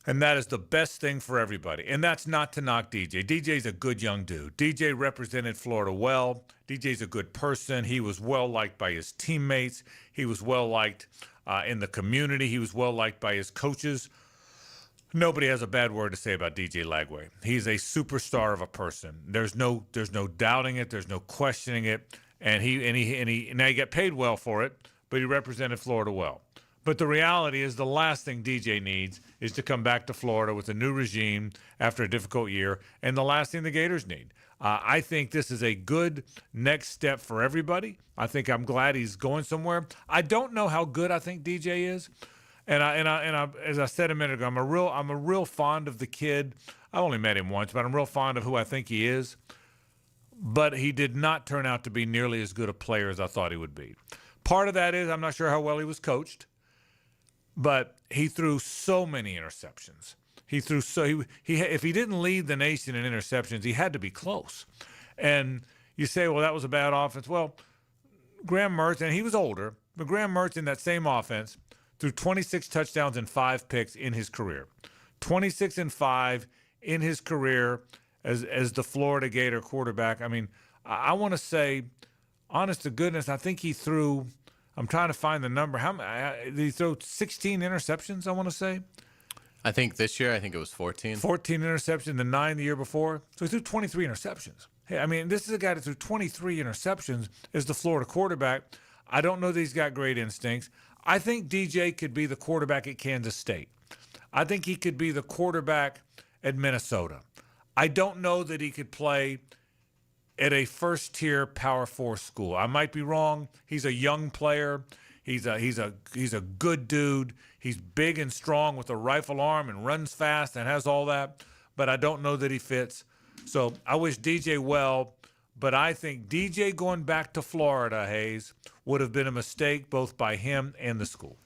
and that is the best thing for everybody. And that's not to knock DJ. DJ's a good young dude. DJ represented Florida well. DJ's a good person. He was well liked by his teammates. He was well liked in the community. He was well liked by his coaches. Nobody has a bad word to say about DJ Lagway. He's a superstar of a person. There's no doubting it. There's no questioning it. And he now he got paid well for it, but he represented Florida well. But the reality is the last thing DJ needs is to come back to Florida with a new regime after a difficult year, and the last thing the Gators need. I think this is a good next step for everybody. I'm glad he's going somewhere. I don't know how good I think DJ is. And I, as I said a minute ago, I'm a real fond of the kid. I only met him once, but I'm real fond of who I think he is. But he did not turn out to be nearly as good a player as I thought he would be. Part of that is I'm not sure how well he was coached, but he threw so many interceptions. If he didn't lead the nation in interceptions, he had to be close. And you say, well, that was a bad offense. Well, Graham Mertz, and he was older, but Graham Mertz in that same offense threw 26 touchdowns and 5 picks in his career. 26 and 5 in his career as the Florida Gator quarterback. I mean, I want to say, honest to goodness, I think he threw, I'm trying to find the number. Did he throw 16 interceptions, I want to say? I think this year, it was 14. 14 interceptions, the 9 the year before. So he threw 23 interceptions. Hey, I mean, this is a guy that threw 23 interceptions as the Florida quarterback. I don't know that he's got great instincts. I think DJ could be the quarterback at Kansas State. I think he could be the quarterback at Minnesota. I don't know that he could play at a first-tier Power 4 school. I might be wrong. He's a young player. He's a good dude. He's big and strong with a rifle arm and runs fast and has all that. But I don't know that he fits. So I wish DJ well. But I think DJ going back to Florida, Hayes, would have been a mistake both by him and the school.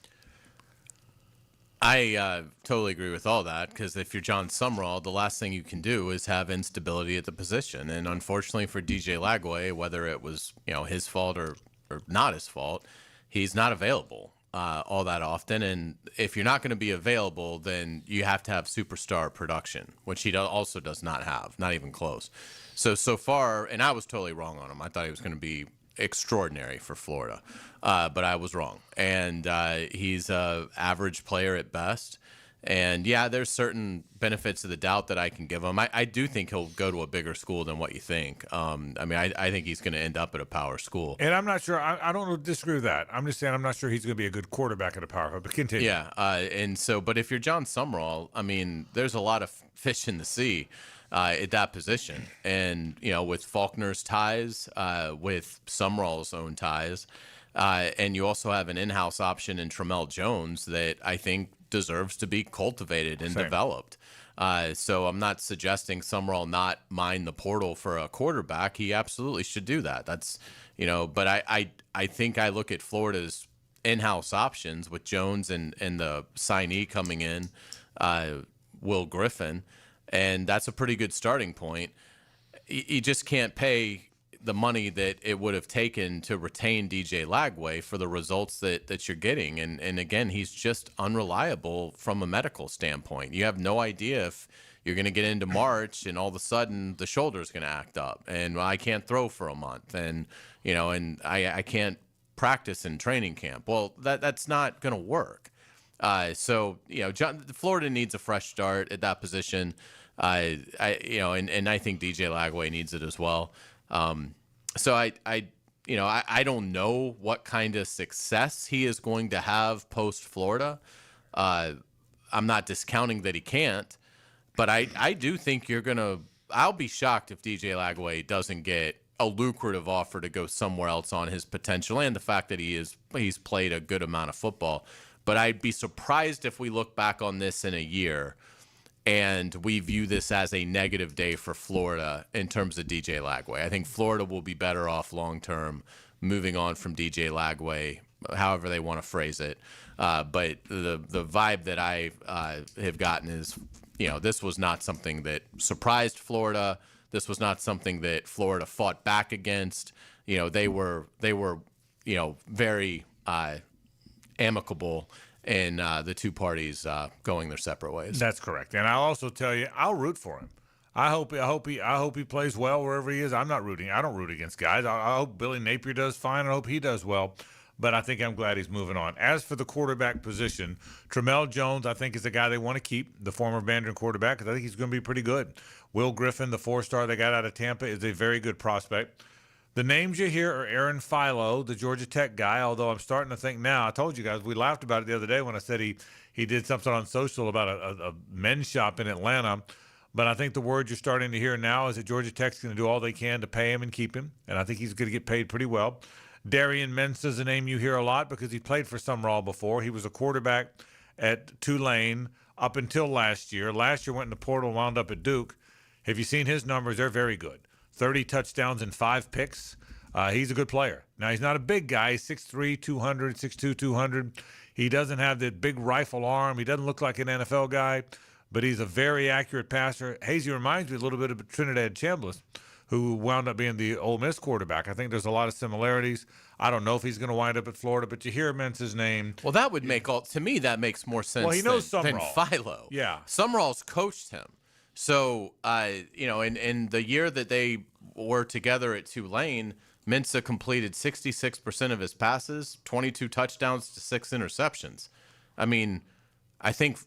I totally agree with all that, because if you're John Sumrall, the last thing you can do is have instability at the position. And unfortunately for DJ Lagway, whether it was his fault or not his fault, he's not available all that often. And if you're not going to be available, then you have to have superstar production, which he also does not have, not even close. So far, and I was totally wrong on him. I thought he was going to be extraordinary for Florida, but I was wrong. And he's an average player at best. And, yeah, there's certain benefits of the doubt that I can give him. I do think he'll go to a bigger school than what you think. I think he's going to end up at a power school. And I'm not sure. I don't disagree with that. I'm just saying I'm not sure he's going to be a good quarterback at a power. But continue. Yeah, but if you're John Sumrall, there's a lot of fish in the sea at that position. And, with Faulkner's ties, with Sumrall's own ties, and you also have an in-house option in Tramel Jones that I think deserves to be cultivated and developed. So I'm not suggesting Sumrall not mine the portal for a quarterback. He absolutely should do that. That's, but I think I look at Florida's in-house options with Jones and the signee coming in, Will Griffin, and that's a pretty good starting point. You just can't pay the money that it would have taken to retain DJ Lagway for the results that you're getting. And again, he's just unreliable from a medical standpoint. You have no idea if you're going to get into March and all of a sudden the shoulder's going to act up and I can't throw for a month and, and I can't practice in training camp. Well, that's not going to work. Florida needs a fresh start at that position. And I think DJ Lagway needs it as well. So I don't know what kind of success he is going to have post Florida. I'm not discounting that he can't, but I do think I'll be shocked if DJ Lagway doesn't get a lucrative offer to go somewhere else on his potential and the fact that he's played a good amount of football. But I'd be surprised if we look back on this in a year and we view this as a negative day for Florida in terms of DJ Lagway. I think Florida will be better off long-term moving on from DJ Lagway, however they want to phrase it. But the vibe that I have gotten is, this was not something that surprised Florida. This was not something that Florida fought back against. They were very amicable in the two parties going their separate ways. That's correct. And I'll also tell you, I'll root for him. I hope he plays well wherever he is. I don't root against guys. I hope Billy Napier does fine. I hope he does well. But I think I'm glad he's moving on. As for the quarterback position, Tramel Jones, I think, is the guy they want to keep, the former Mandarin quarterback, because I think he's going to be pretty good. Will Griffin, the 4-star they got out of Tampa, is a very good prospect. The names you hear are Aaron Philo, the Georgia Tech guy, although I'm starting to think now, I told you guys, we laughed about it the other day when I said he did something on social about a men's shop in Atlanta. But I think the word you're starting to hear now is that Georgia Tech's going to do all they can to pay him and keep him, and I think he's going to get paid pretty well. Darian Mensah is a name you hear a lot because he played for Sumrall before. He was a quarterback at Tulane up until last year. Last year went in the portal and wound up at Duke. Have you seen his numbers? They're very good. 30 touchdowns and 5 picks. He's a good player. Now, he's not a big guy. He's 6'3", 200, 6'2", 200. He doesn't have that big rifle arm. He doesn't look like an NFL guy, but he's a very accurate passer. Hazy reminds me a little bit of Trinidad Chambliss, who wound up being the Ole Miss quarterback. I think there's a lot of similarities. I don't know if he's going to wind up at Florida, but you hear Mensah's name. Well, that would to me, that makes more sense well, he knows than Philo. Yeah. Sumrall's coached him. So, in the year that they were together at Tulane, Mensah completed 66% of his passes, 22 touchdowns to 6 interceptions. I mean, I think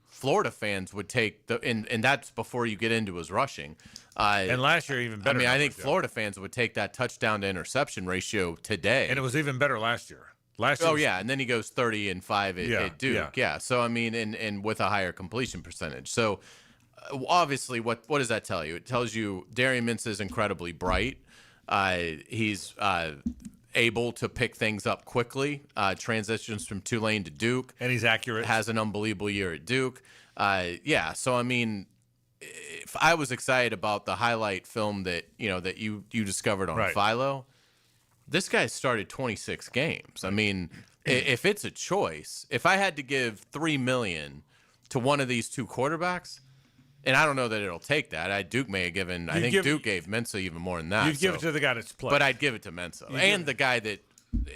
Florida fans would take and that's before you get into his rushing. And last year even better. I think Florida fans would take that touchdown to interception ratio today. And it was even better last year. And then he goes 30-5 at Duke. Yeah. So and with a higher completion percentage. So obviously, what does that tell you? It tells you Darian Mensah is incredibly bright. He's able to pick things up quickly, transitions from Tulane to Duke. And he's accurate. Has an unbelievable year at Duke. So, I mean, if I was excited about the highlight film that you discovered on Philo, this guy started 26 games. I mean, if it's a choice, if I had to give $3 million to one of these two quarterbacks, and I don't know that it'll take that. Duke may have given. I think Duke gave Mensah even more than that. You'd give it to the guy that's played. But I'd give it to Mensah and the guy that,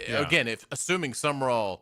again, if assuming Sumrall,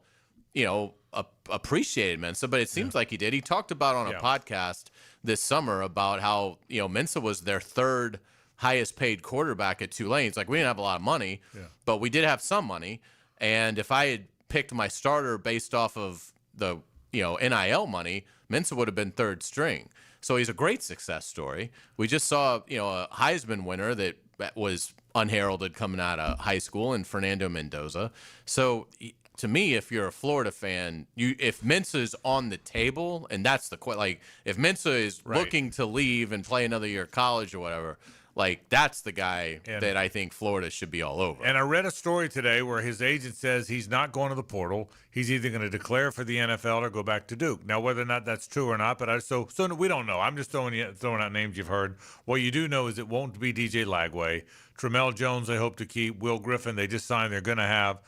appreciated Mensah, but it seems like he did. He talked about on a podcast this summer about how Mensah was their third highest paid quarterback at Tulane. It's like we didn't have a lot of money, but we did have some money. And if I had picked my starter based off of the NIL money, Mensah would have been third string. So he's a great success story. We just saw, a Heisman winner that was unheralded coming out of high school in Fernando Mendoza. So to me, if you're a Florida fan, if Mensah is on the table, and that's if Mensah is looking to leave and play another year of college or whatever, that's the guy that I think Florida should be all over. And I read a story today where his agent says he's not going to the portal. He's either going to declare for the NFL or go back to Duke. Now, whether or not that's true or not, but so we don't know. I'm just throwing out names you've heard. What you do know is it won't be DJ Lagway. Tramel Jones, they hope to keep. Will Griffin, they just signed. They're going to have.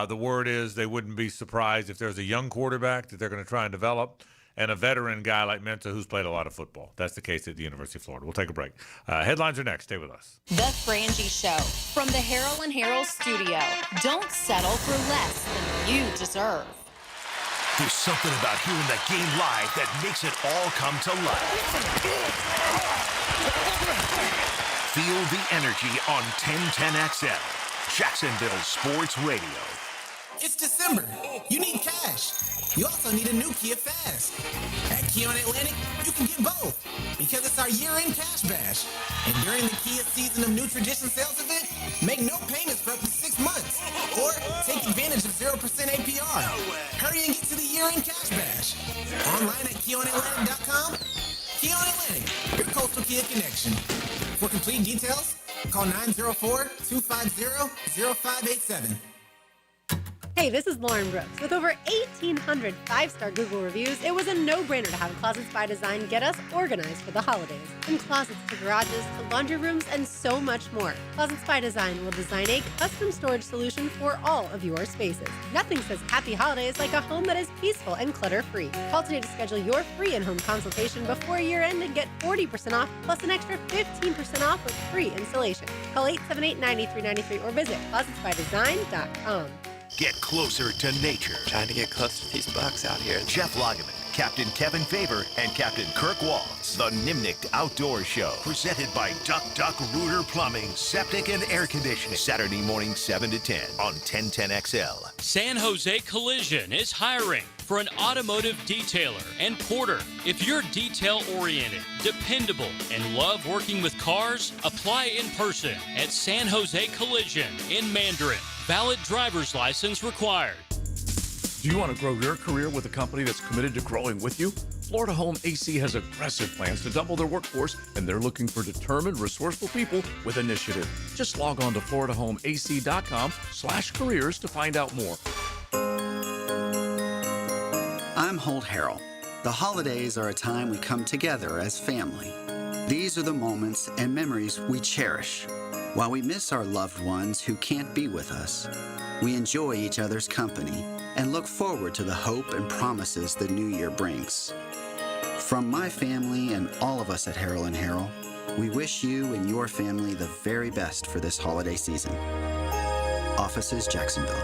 The word is they wouldn't be surprised if there's a young quarterback that they're going to try and develop, and a veteran guy like Mensah who's played a lot of football. That's the case at the University of Florida. We'll take a break. Headlines are next. Stay with us. The Frangie Show from the Harold and Harold studio. Don't settle for less than you deserve. There's something about hearing the game live that makes it all come to life. Feel the energy on 1010XL, Jacksonville Sports Radio. It's December. You need cash. You also need a new Kia Fast. At Kia on Atlantic, you can get both because it's our year-end cash bash. And during the Kia Season of New Tradition sales event, make no payments for up to 6 months or take advantage of 0% APR. Hurry and get to the year-end cash bash. Online at KeonAtlantic.com. Keon Atlantic, your coastal Kia connection. For complete details, call 904-250-0587. Hey, this is Lauren Brooks. With over 1,800 five-star Google reviews, it was a no-brainer to have Closets by Design get us organized for the holidays. From closets to garages to laundry rooms and so much more. Closets by Design will design a custom storage solution for all of your spaces. Nothing says happy holidays like a home that is peaceful and clutter-free. Call today to schedule your free in-home consultation before year-end and get 40% off plus an extra 15% off with free installation. Call 878-9393 or visit closetsbydesign.com. Get closer to nature. Trying to get close to these bucks out here. Jeff Lageman, Captain Kevin Favor, and Captain Kirk Waltz. The Nimnicht Outdoor Show. Presented by Duck Duck Rooter Plumbing, Septic and Air Conditioning. Saturday morning 7 to 10 on 1010XL. San Jose Collision is hiring for an automotive detailer and porter. If you're detail-oriented, dependable, and love working with cars, apply in person at San Jose Collision in Mandarin. Valid driver's license required. Do you want to grow your career with a company that's committed to growing with you? Florida Home AC has aggressive plans to double their workforce, and they're looking for determined, resourceful people with initiative. Just log on to floridahomeac.com/careers to find out more. I'm Holt Harrell. The holidays are a time we come together as family. These are the moments and memories we cherish. While we miss our loved ones who can't be with us, we enjoy each other's company and look forward to the hope and promises the new year brings. From my family and all of us at Harrell & Harrell, we wish you and your family the very best for this holiday season. Offices, Jacksonville.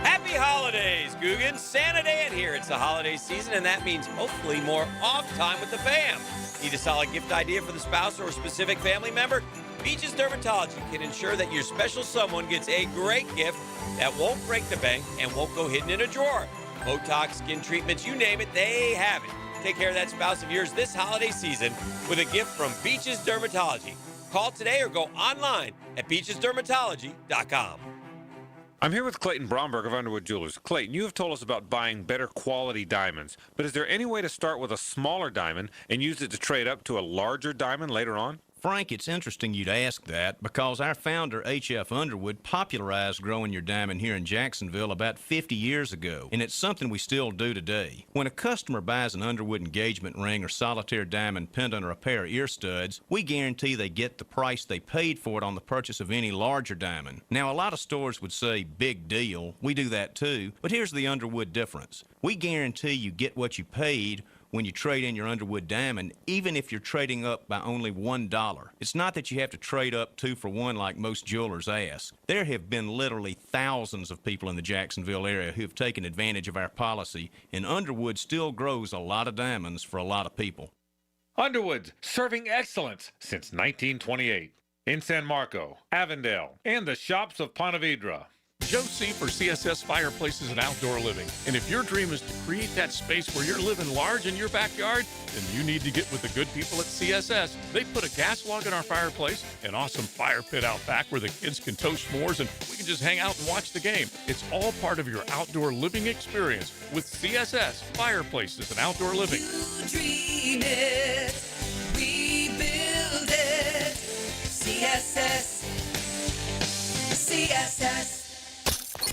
Happy holidays, Googans. Santa Dan here. It's the holiday season, and that means hopefully more off time with the fam. Need a solid gift idea for the spouse or a specific family member? Beaches Dermatology can ensure that your special someone gets a great gift that won't break the bank and won't go hidden in a drawer. Botox, skin treatments, you name it, they have it. Take care of that spouse of yours this holiday season with a gift from Beaches Dermatology. Call today or go online at beachesdermatology.com. I'm here with Clayton Bromberg of Underwood Jewelers. Clayton, you have told us about buying better quality diamonds, but is there any way to start with a smaller diamond and use it to trade up to a larger diamond later on? Frank, it's interesting you'd ask that because our founder, H.F. Underwood, popularized growing your diamond here in Jacksonville about 50 years ago, and it's something we still do today. When a customer buys an Underwood engagement ring or solitaire diamond pendant or a pair of ear studs, we guarantee they get the price they paid for it on the purchase of any larger diamond. Now, a lot of stores would say, big deal. We do that too, but here's the Underwood difference. We guarantee you get what you paid when you trade in your Underwood diamond, even if you're trading up by only $1. It's not that you have to trade up 2 for 1 like most jewelers ask. There have been literally thousands of people in the Jacksonville area who have taken advantage of our policy, and Underwood still grows a lot of diamonds for a lot of people. Underwood, serving excellence since 1928. In San Marco, Avondale, and the shops of Ponte Vedra. Joe C. for CSS Fireplaces and Outdoor Living. And if your dream is to create that space where you're living large in your backyard, then you need to get with the good people at CSS. They put a gas log in our fireplace, an awesome fire pit out back where the kids can toast s'mores and we can just hang out and watch the game. It's all part of your outdoor living experience with CSS Fireplaces and Outdoor Living. You dream it, we build it. CSS. CSS.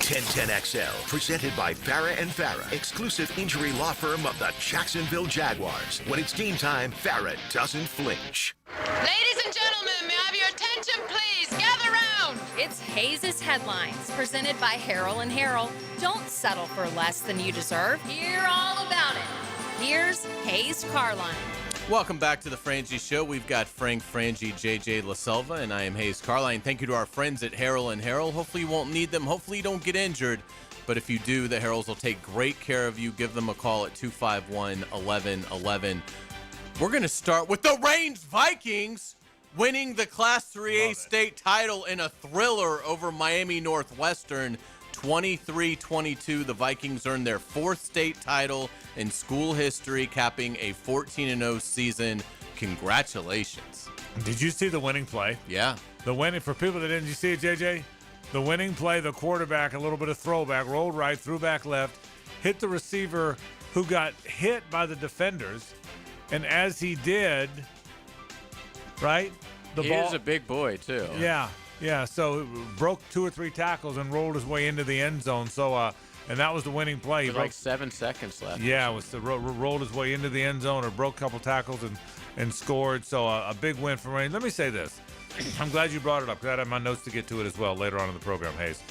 1010XL, presented by Farah & Farah, exclusive injury law firm of the Jacksonville Jaguars. When it's game time, Farah doesn't flinch. Ladies and gentlemen, may I have your attention, please? Gather round. It's Hayes' Headlines, presented by Harrell & Harrell. Don't settle for less than you deserve. Hear all about it. Here's Hayes Carline. Welcome back to the Frangie Show. We've got Frank, Frangie, JJ LaSelva, and I am Hayes Carline. Thank you to our friends at Harrell & Harrell. Hopefully you won't need them. Hopefully you don't get injured. But if you do, the Harrells will take great care of you. Give them a call at 251-1111. We're going to start with the Reigns Vikings winning the Class 3A state title in a thriller over Miami Northwestern. 23-22, the Vikings earned their 4th state title in school history, capping a 14-0 season. Congratulations. Did you see the winning play? Yeah. The winning, for people that didn't, you see it, JJ? The winning play, the quarterback, a little bit of throwback, rolled right, threw back left, hit the receiver who got hit by the defenders. And as he did, right? He is a big boy, too. Yeah. So broke 2 or 3 tackles and rolled his way into the end zone. So, and that was the winning play. With like 7 seconds left. Yeah, it was rolled his way into the end zone or broke a couple tackles and scored. So a big win for Reigns. Let me say this. I'm glad you brought it up because I have my notes to get to it as well later on in the program, Hayes.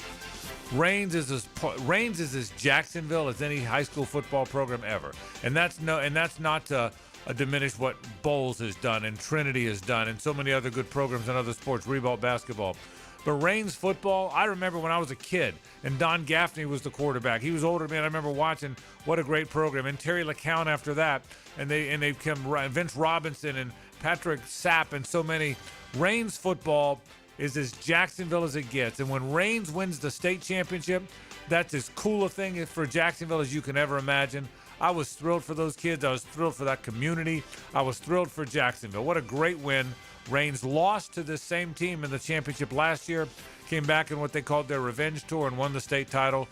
Reigns is as Jacksonville as any high school football program ever, and that's not to diminish what Bowles has done and Trinity has done and so many other good programs in other sports, Rebolt basketball. But Reigns football, I remember when I was a kid and Don Gaffney was the quarterback. He was older than me. I remember watching what a great program. And Terry LeCounte after that, and they come Vince Robinson and Patrick Sapp and so many. Reigns football is as Jacksonville as it gets. And when Reigns wins the state championship, that's as cool a thing for Jacksonville as you can ever imagine. I was thrilled for those kids. I was thrilled for that community. I was thrilled for Jacksonville. What a great win. Reigns lost to this same team in the championship last year, came back in what they called their revenge tour and won the state title.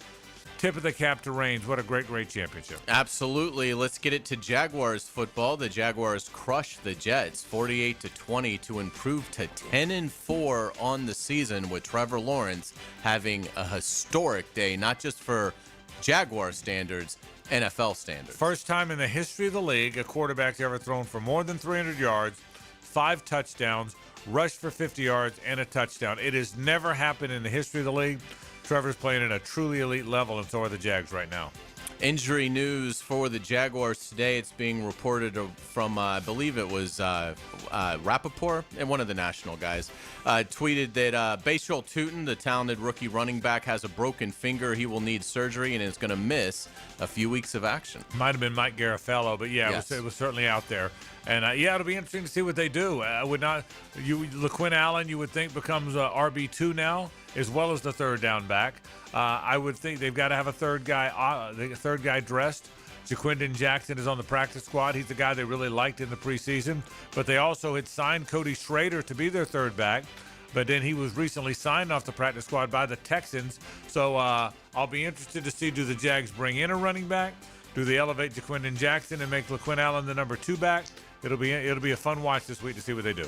Tip of the cap to Reigns. What a great championship. Absolutely. Let's get it to Jaguars football. The Jaguars crushed the Jets 48-20 to improve to 10-4 on the season, with Trevor Lawrence having a historic day, not just for Jaguar standards, NFL standards. First time in the history of the league a quarterback's ever thrown for more than 300 yards, 5 touchdowns, rushed for 50 yards, and a touchdown. It has never happened in the history of the league. Trevor's playing at a truly elite level, and so are the Jags right now. Injury news for the Jaguars today. It's being reported from, I believe it was Rappaport, and one of the national guys, tweeted that Bashal Tutin, the talented rookie running back, has a broken finger. He will need surgery and is going to miss a few weeks of action. Might have been Mike Garafolo, but yeah, yes. it was certainly out there. And it'll be interesting to see what they do. LaQuinn Allen, you would think, becomes RB2 now, as well as the third down back. I would think they've got to have a third guy dressed. Jaquindon Jackson is on the practice squad. He's the guy they really liked in the preseason. But they also had signed Cody Schrader to be their third back. But then he was recently signed off the practice squad by the Texans. So I'll be interested to see, do the Jags bring in a running back? Do they elevate Jaquindon Jackson and make LaQuinn Allen the number 2 back? It'll be a fun watch this week to see what they do.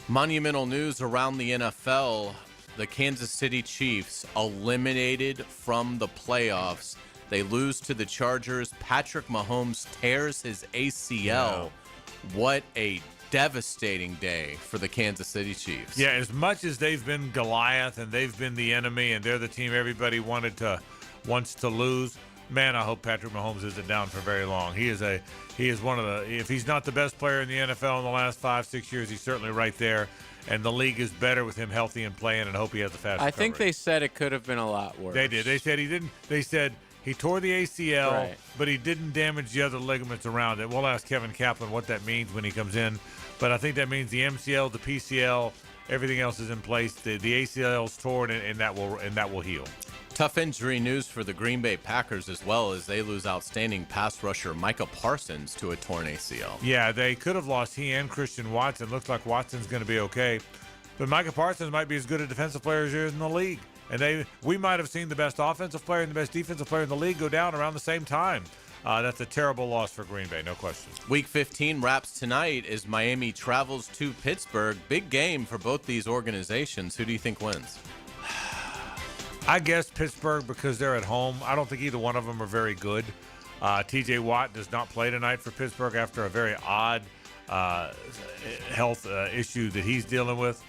Monumental news around the NFL. The Kansas City Chiefs eliminated from the playoffs. They lose to the Chargers. Patrick Mahomes tears his ACL. Yeah. What a devastating day for the Kansas City Chiefs. Yeah, as much as they've been Goliath and they've been the enemy and they're the team everybody wants to lose, man, I hope Patrick Mahomes isn't down for very long. He is one of the, if he's not the best player in the NFL in the last 5-6 years, he's certainly right there. And the league is better with him healthy and playing, and I hope he has a fast recovery. I think they said it could have been a lot worse. They did. They said he didn't. They said he tore the ACL, right, but he didn't damage the other ligaments around it. We'll ask Kevin Kaplan what that means when he comes in. But I think that means the MCL, the PCL, everything else is in place. The ACL is torn, and that will heal. Tough injury news for the Green Bay Packers as well, as they lose outstanding pass rusher Micah Parsons to a torn ACL. Yeah, they could have lost he and Christian Watson. Looks like Watson's going to be okay. But Micah Parsons might be as good a defensive player as there is in the league. And we might have seen the best offensive player and the best defensive player in the league go down around the same time. That's a terrible loss for Green Bay, no question. Week 15 wraps tonight as Miami travels to Pittsburgh. Big game for both these organizations. Who do you think wins? I guess Pittsburgh, because they're at home. I don't think either one of them are very good. TJ Watt does not play tonight for Pittsburgh after a very odd health issue that he's dealing with.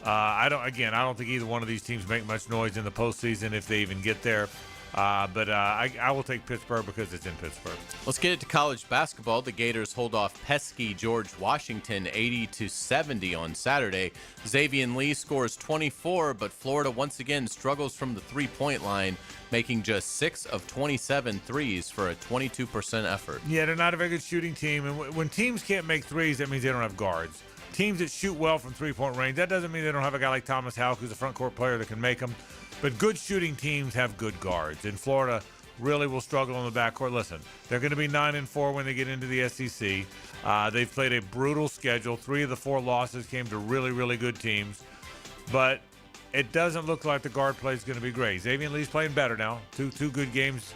I don't think either one of these teams make much noise in the postseason if they even get there. But I will take Pittsburgh because it's in Pittsburgh. Let's get it to college basketball. The Gators hold off pesky George Washington 80-70 on Saturday. Xavier Lee scores 24, but Florida once again struggles from the three-point line, making just 6 of 27 threes for a 22% effort. Yeah, they're not a very good shooting team. And when teams can't make threes, that means they don't have guards. Teams that shoot well from three-point range, that doesn't mean they don't have a guy like Thomas Houck, who's a front-court player that can make them. But good shooting teams have good guards. And Florida really will struggle in the backcourt. Listen, they're going to be 9-4 when they get into the SEC. They've played a brutal schedule. 3 of the 4 losses came to really, really good teams. But it doesn't look like the guard play is going to be great. Xavier Lee's playing better now. Two good games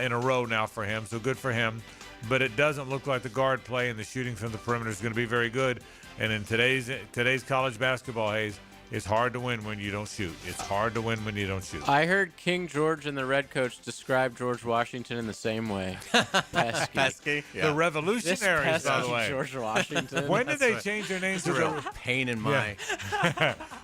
in a row now for him, so good for him. But it doesn't look like the guard play and the shooting from the perimeter is going to be very good. And in today's college basketball, Hayes, it's hard to win when you don't shoot. It's hard to win when you don't shoot. I heard King George and the Red Coach describe George Washington in the same way. Pesky. Pesky. Yeah. The Revolutionaries, by the way. George Washington. When did they change their name to real pain in my.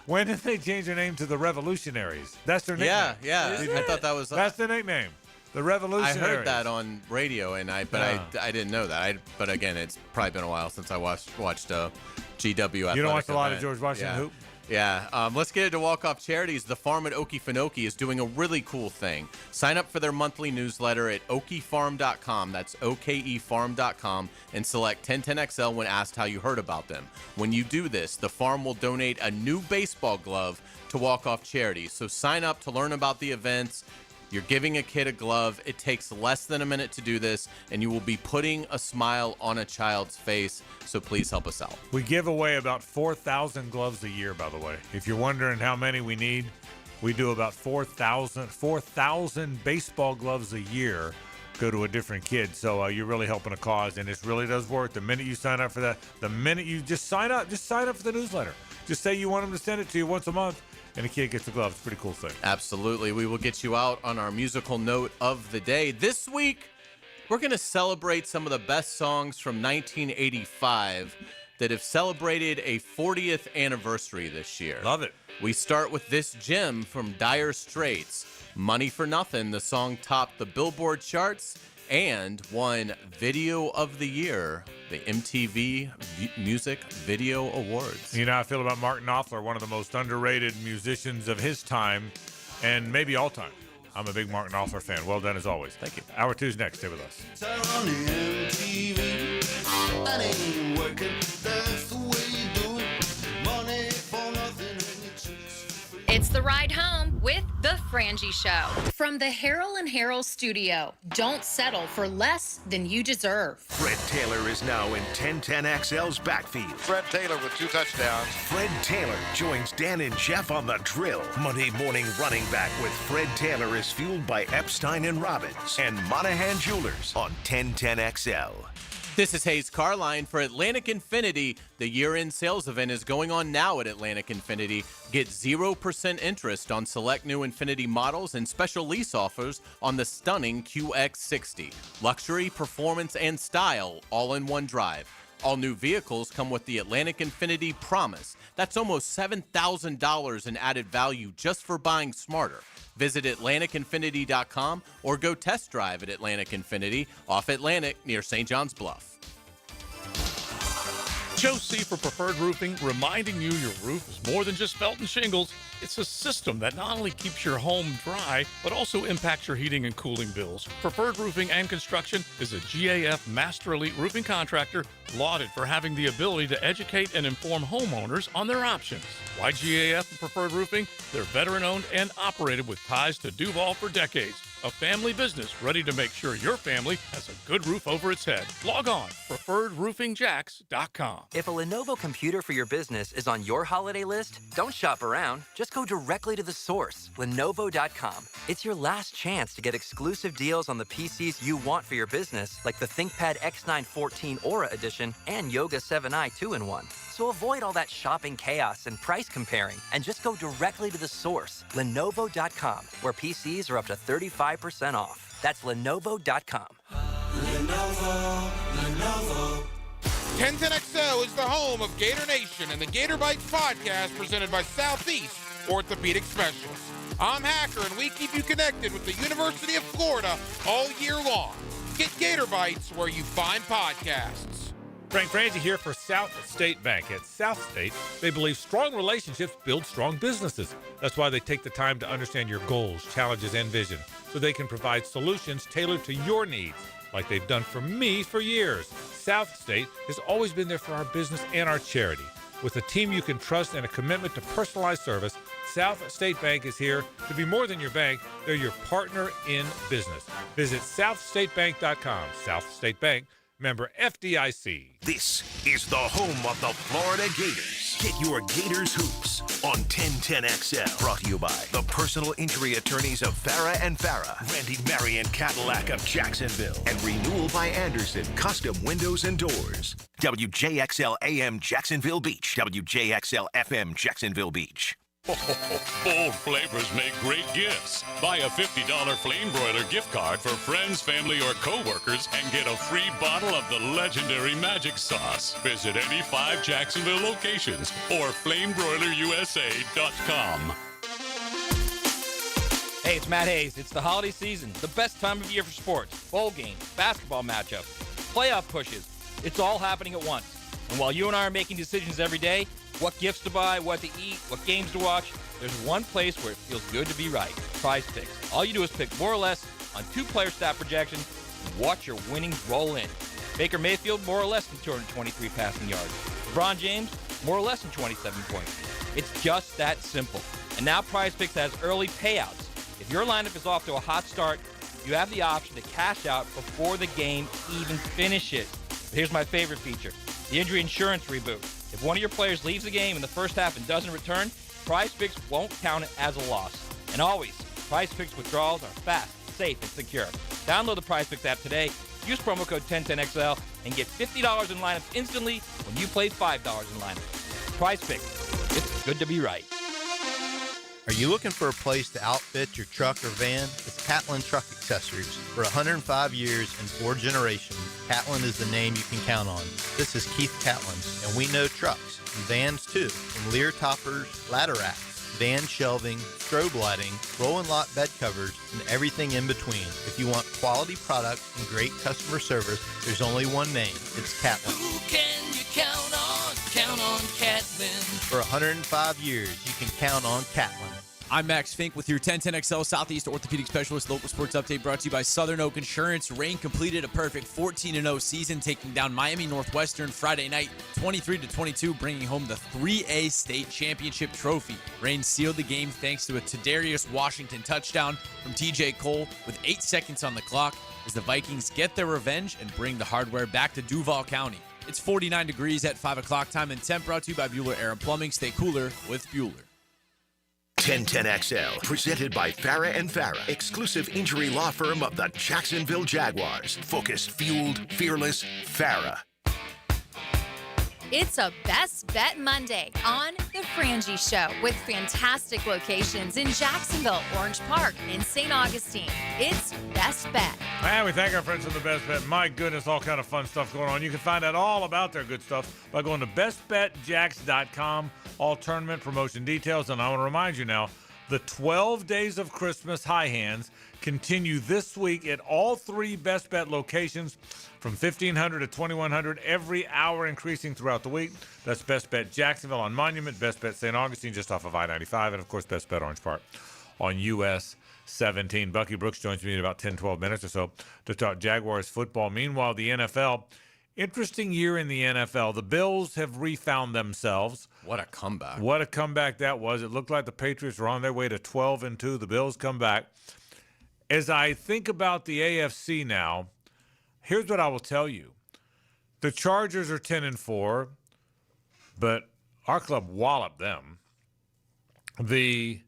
When did they change their name to the Revolutionaries? That's their nickname. Yeah. I thought that was. That's their nickname. The Revolutionaries. I heard that on radio, I didn't know that. But again, it's probably been a while since I watched GW. You don't watch a lot of George Washington hoop? Yeah. Let's get into walk-off charities. The Farm at Okefenokee is doing a really cool thing. Sign up for their monthly newsletter at okefarm.com. That's okefarm.com, and select 1010XL when asked how you heard about them. When you do this, the farm will donate a new baseball glove to walk-off charities. So sign up to learn about the events. You're giving a kid a glove. It takes less than a minute to do this, and you will be putting a smile on a child's face. So please help us out. We give away about 4,000 gloves a year, by the way. If you're wondering how many we need, we do about 4,000 baseball gloves a year go to a different kid. So you're really helping a cause, and this really does work. The minute you sign up for that, the minute you just sign up for the newsletter. Just say you want them to send it to you once a month, and a kid gets a glove. It's a pretty cool thing. Absolutely. We will get you out on our musical note of the day. This week, we're going to celebrate some of the best songs from 1985 that have celebrated a 40th anniversary this year. Love it. We start with this gem from Dire Straits. Money for Nothing. The song topped the Billboard charts and won Video of the Year, the MTV Music Video Awards. You know how I feel about Mark Knopfler, one of the most underrated musicians of his time and maybe all time. I'm a big Mark Knopfler fan. Well done as always. Thank you. Hour 2's next. Stay with us. It's the ride home with The Frangie Show. From the Harrell and Harrell studio. Don't settle for less than you deserve. Fred Taylor is now in 1010XL's backfield. Fred Taylor with 2 touchdowns. Fred Taylor joins Dan and Jeff on the drill. Monday morning running back with Fred Taylor is fueled by Epstein and Robbins and Monahan Jewelers on 1010XL. This is Hayes Carline for Atlantic Infinity. The year-end sales event is going on now at Atlantic Infinity. Get 0% interest on select new Infinity models and special lease offers on the stunning QX60. Luxury, performance, and style all in one drive. All new vehicles come with the Atlantic Infinity Promise. That's almost $7,000 in added value just for buying smarter. Visit AtlanticInfinity.com or go test drive at Atlantic Infinity off Atlantic near St. John's Bluff. Joe C. for Preferred Roofing, reminding you your roof is more than just felt and shingles. It's a system that not only keeps your home dry, but also impacts your heating and cooling bills. Preferred Roofing and Construction is a GAF Master Elite Roofing Contractor, lauded for having the ability to educate and inform homeowners on their options. Why GAF and Preferred Roofing? They're veteran-owned and operated with ties to Duval for decades. A family business ready to make sure your family has a good roof over its head. Log on, preferredroofingjax.com. If a Lenovo computer for your business is on your holiday list, don't shop around. Just go directly to the source, Lenovo.com. It's your last chance to get exclusive deals on the PCs you want for your business, like the ThinkPad X9 14 Aura Edition and Yoga 7i 2-in-1. So avoid all that shopping chaos and price comparing and just go directly to the source, Lenovo.com, where PCs are up to 35% off. That's Lenovo.com. Lenovo. 1010XL is the home of Gator Nation and the Gator Bites podcast presented by Southeast Orthopedic Specialists. I'm Hacker, and we keep you connected with the University of Florida all year long. Get Gator Bites where you find podcasts. Frangie here for South State Bank. At South State, they believe strong relationships build strong businesses. That's why they take the time to understand your goals, challenges, and vision, so they can provide solutions tailored to your needs, like they've done for me for years. South State has always been there for our business and our charity. With a team you can trust and a commitment to personalized service, South State Bank is here to be more than your bank. They're your partner in business. Visit southstatebank.com. South State Bank, member FDIC. This is the home of the Florida Gators. Get your Gators hoops on 1010XL. Brought to you by the personal injury attorneys of Farah and Farah, Randy Marion Cadillac of Jacksonville, and Renewal by Anderson Custom Windows and Doors. WJXL AM Jacksonville Beach. WJXL FM Jacksonville Beach. Bold flavors make great gifts. Buy a $50 Flame Broiler gift card for friends, family, or coworkers and get a free bottle of the legendary magic sauce. Visit any 5 Jacksonville locations or flamebroilerusa.com. Hey, it's Matt Hayes. It's the holiday season, the best time of year for sports. Bowl games, basketball matchups, playoff pushes. It's all happening at once. And while you and I are making decisions every day, what gifts to buy, what to eat, what games to watch, there's one place where it feels good to be right. Prize Picks. All you do is pick more or less on 2-player stat projections and watch your winnings roll in. Baker Mayfield, more or less than 223 passing yards. LeBron James, more or less than 27 points. It's just that simple. And now Prize Picks has early payouts. If your lineup is off to a hot start, you have the option to cash out before the game even finishes. But here's my favorite feature, the injury insurance reboot. If one of your players leaves the game in the first half and doesn't return, Prize Picks won't count it as a loss. And always, Prize Picks withdrawals are fast, safe, and secure. Download the Prize Picks app today, use promo code 1010XL, and get $50 in lineups instantly when you play $5 in lineups. Prize Picks. It's good to be right. Are you looking for a place to outfit your truck or van? It's Catlin Truck Accessories. For 105 years and 4 generations, Catlin is the name you can count on. This is Keith Catlin, and we know trucks and vans too, from Lear toppers, ladder racks, van shelving, strobe lighting, roll and lock bed covers, and everything in between. If you want quality products and great customer service, there's only one name. It's Catlin. Who can you count on? Count on Catlin. For 105 years, you can count on Catlin. I'm Max Fink with your 1010XL Southeast Orthopedic Specialist Local Sports Update brought to you by Southern Oak Insurance. Rain completed a perfect 14-0 season, taking down Miami Northwestern Friday night 23-22, bringing home the 3A state championship trophy. Rain sealed the game thanks to a Tadarius Washington touchdown from TJ Cole with 8 seconds on the clock as the Vikings get their revenge and bring the hardware back to Duval County. It's 49 degrees at 5 o'clock time and temp, brought to you by Bueller Air and Plumbing. Stay cooler with Bueller. 1010XL, presented by Farah and Farah, exclusive injury law firm of the Jacksonville Jaguars. Focused, fueled, fearless, Farah. It's a Best Bet Monday on The Frangie Show with fantastic locations in Jacksonville, Orange Park, and St. Augustine. It's Best Bet. And we thank our friends from the Best Bet. My goodness, all kind of fun stuff going on. You can find out all about their good stuff by going to bestbetjax.com. All tournament promotion details. And I want to remind you now, the 12 Days of Christmas High Hands continue this week at all 3 Best Bet locations from 1,500 to 2,100 every hour, increasing throughout the week. That's Best Bet Jacksonville on Monument, Best Bet St. Augustine just off of I-95, and, of course, Best Bet Orange Park on US 17. Bucky Brooks joins me in about 10, 12 minutes or so to talk Jaguars football. Meanwhile, the NFL, interesting year in the NFL. The Bills have refound themselves. What a comeback. What a comeback that was. It looked like the Patriots were on their way to 12-2. The Bills come back. As I think about the AFC now, here's what I will tell you. The Chargers are 10-4, but our club walloped them. The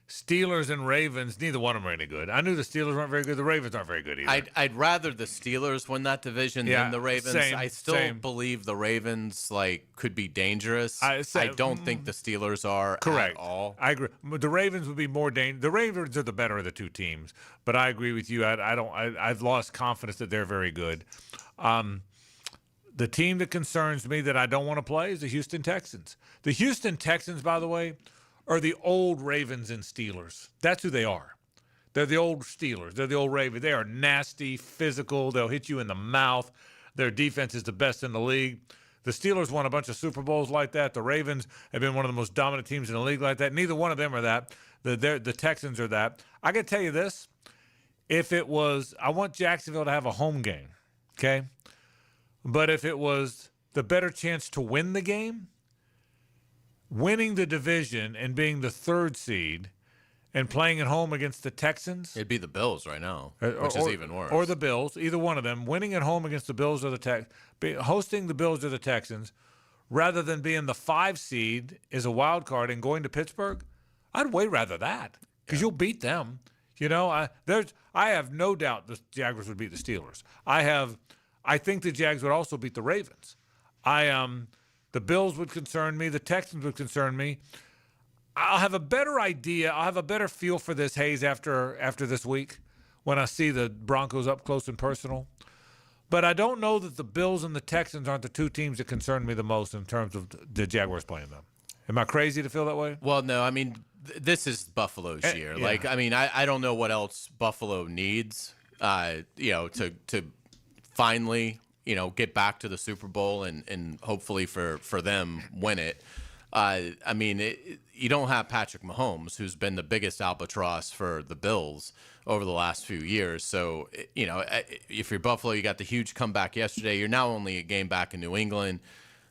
Steelers and Ravens, neither one of them are any good. I knew the Steelers weren't very good. The Ravens aren't very good either. I'd rather the Steelers win that division than the Ravens. I still believe the Ravens could be dangerous. I don't think the Steelers are correct at all. I agree. The Ravens would be more dangerous. The Ravens are the better of the two teams, but I agree with you. I've lost confidence that they're very good. The team that concerns me that I don't want to play is the Houston Texans. The Houston Texans, by the way, are the old Ravens and Steelers. That's who they are. They're the old Steelers. They're the old Ravens. They are nasty, physical. They'll hit you in the mouth. Their defense is the best in the league. The Steelers won a bunch of Super Bowls like that. The Ravens have been one of the most dominant teams in the league like that. Neither one of them are that. The Texans are that. I got to tell you this. If it was, I want Jacksonville to have a home game, okay? But if it was the better chance to win the game, winning the division and being the 3rd seed and playing at home against the Texans. It'd be the Bills right now, which is even worse. Or the Bills, either one of them. Winning at home against the Bills or the hosting the Bills or the Texans, rather than being the 5 seed as a wild card and going to Pittsburgh, I'd way rather that because you'll beat them. You know, I have no doubt the Jaguars would beat the Steelers. I think the Jags would also beat the Ravens. The Bills would concern me. The Texans would concern me. I'll have a better idea. I'll have a better feel for this, Hayes, after this week when I see the Broncos up close and personal. But I don't know that the Bills and the Texans aren't the two teams that concern me the most in terms of the Jaguars playing them. Am I crazy to feel that way? Well, no. I mean, this is Buffalo's year. Yeah. Like, I mean, I don't know what else Buffalo needs, to finally, get back to the Super Bowl and hopefully for them win it. I mean, you don't have Patrick Mahomes, who's been the biggest albatross for the Bills over the last few years. So, if you're Buffalo, you got the huge comeback yesterday. You're now only a game back in New England.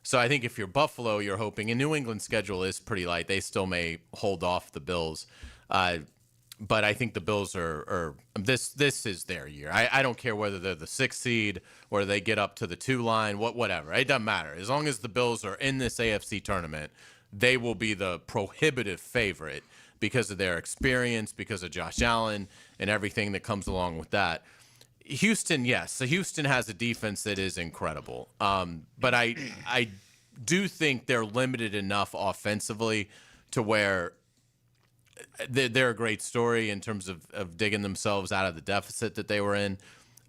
So I think if you're Buffalo, you're hoping, and New England's schedule is pretty light. They still may hold off the Bills. But I think the Bills are this is their year. I don't care whether they're the 6th seed or they get up to the 2 line, whatever. It doesn't matter. As long as the Bills are in this AFC tournament, they will be the prohibitive favorite because of their experience, because of Josh Allen and everything that comes along with that. Houston, yes. So Houston has a defense that is incredible. But I do think they're limited enough offensively to where they're a great story in terms of digging themselves out of the deficit that they were in.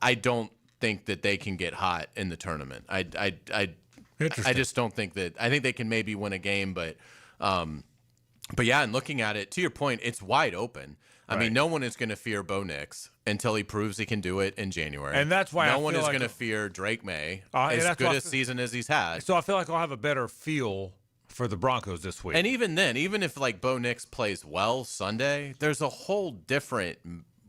I don't think that they can get hot in the tournament. I just don't think that. I think they can maybe win a game, but yeah, and looking at it, to your point, it's wide open. I mean, no one is going to fear Bo Nix until he proves he can do it in January. And that's why no one is going to fear Drake May as good a season as he's had. So I feel like I'll have a better feel for the Broncos this week. And even then, even if like Bo Nix plays well Sunday, there's a whole different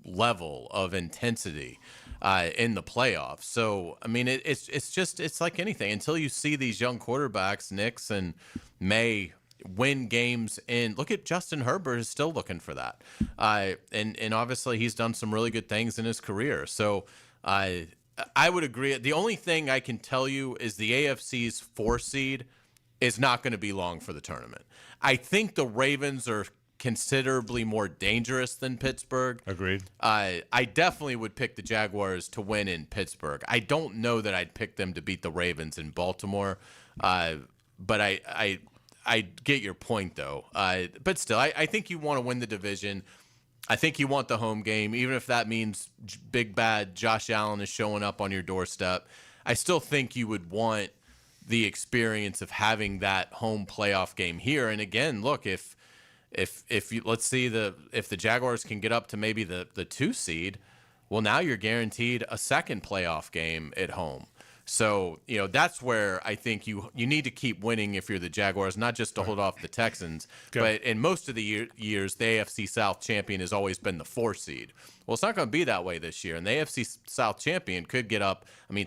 level of intensity in the playoffs. So I mean, it's like anything. Until you see these young quarterbacks, Nix and May, win games in. Look at Justin Herbert is still looking for that, and obviously he's done some really good things in his career. So I would agree. The only thing I can tell you is the AFC's 4 seed is not going to be long for the tournament. I think the Ravens are considerably more dangerous than Pittsburgh. Agreed. I definitely would pick the Jaguars to win in Pittsburgh. I don't know that I'd pick them to beat the Ravens in Baltimore, but I get your point, though. But still, I think you want to win the division. I think you want the home game, even if that means big bad Josh Allen is showing up on your doorstep. I still think you would want the experience of having that home playoff game here. And again, look, if you, let's see if the Jaguars can get up to maybe the 2 seed, well, now you're guaranteed a second playoff game at home. So, that's where I think you need to keep winning if you're the Jaguars, not just to hold off the Texans. But in most of the years, the AFC South champion has always been the 4 seed. Well, it's not going to be that way this year. And the AFC South champion could get up,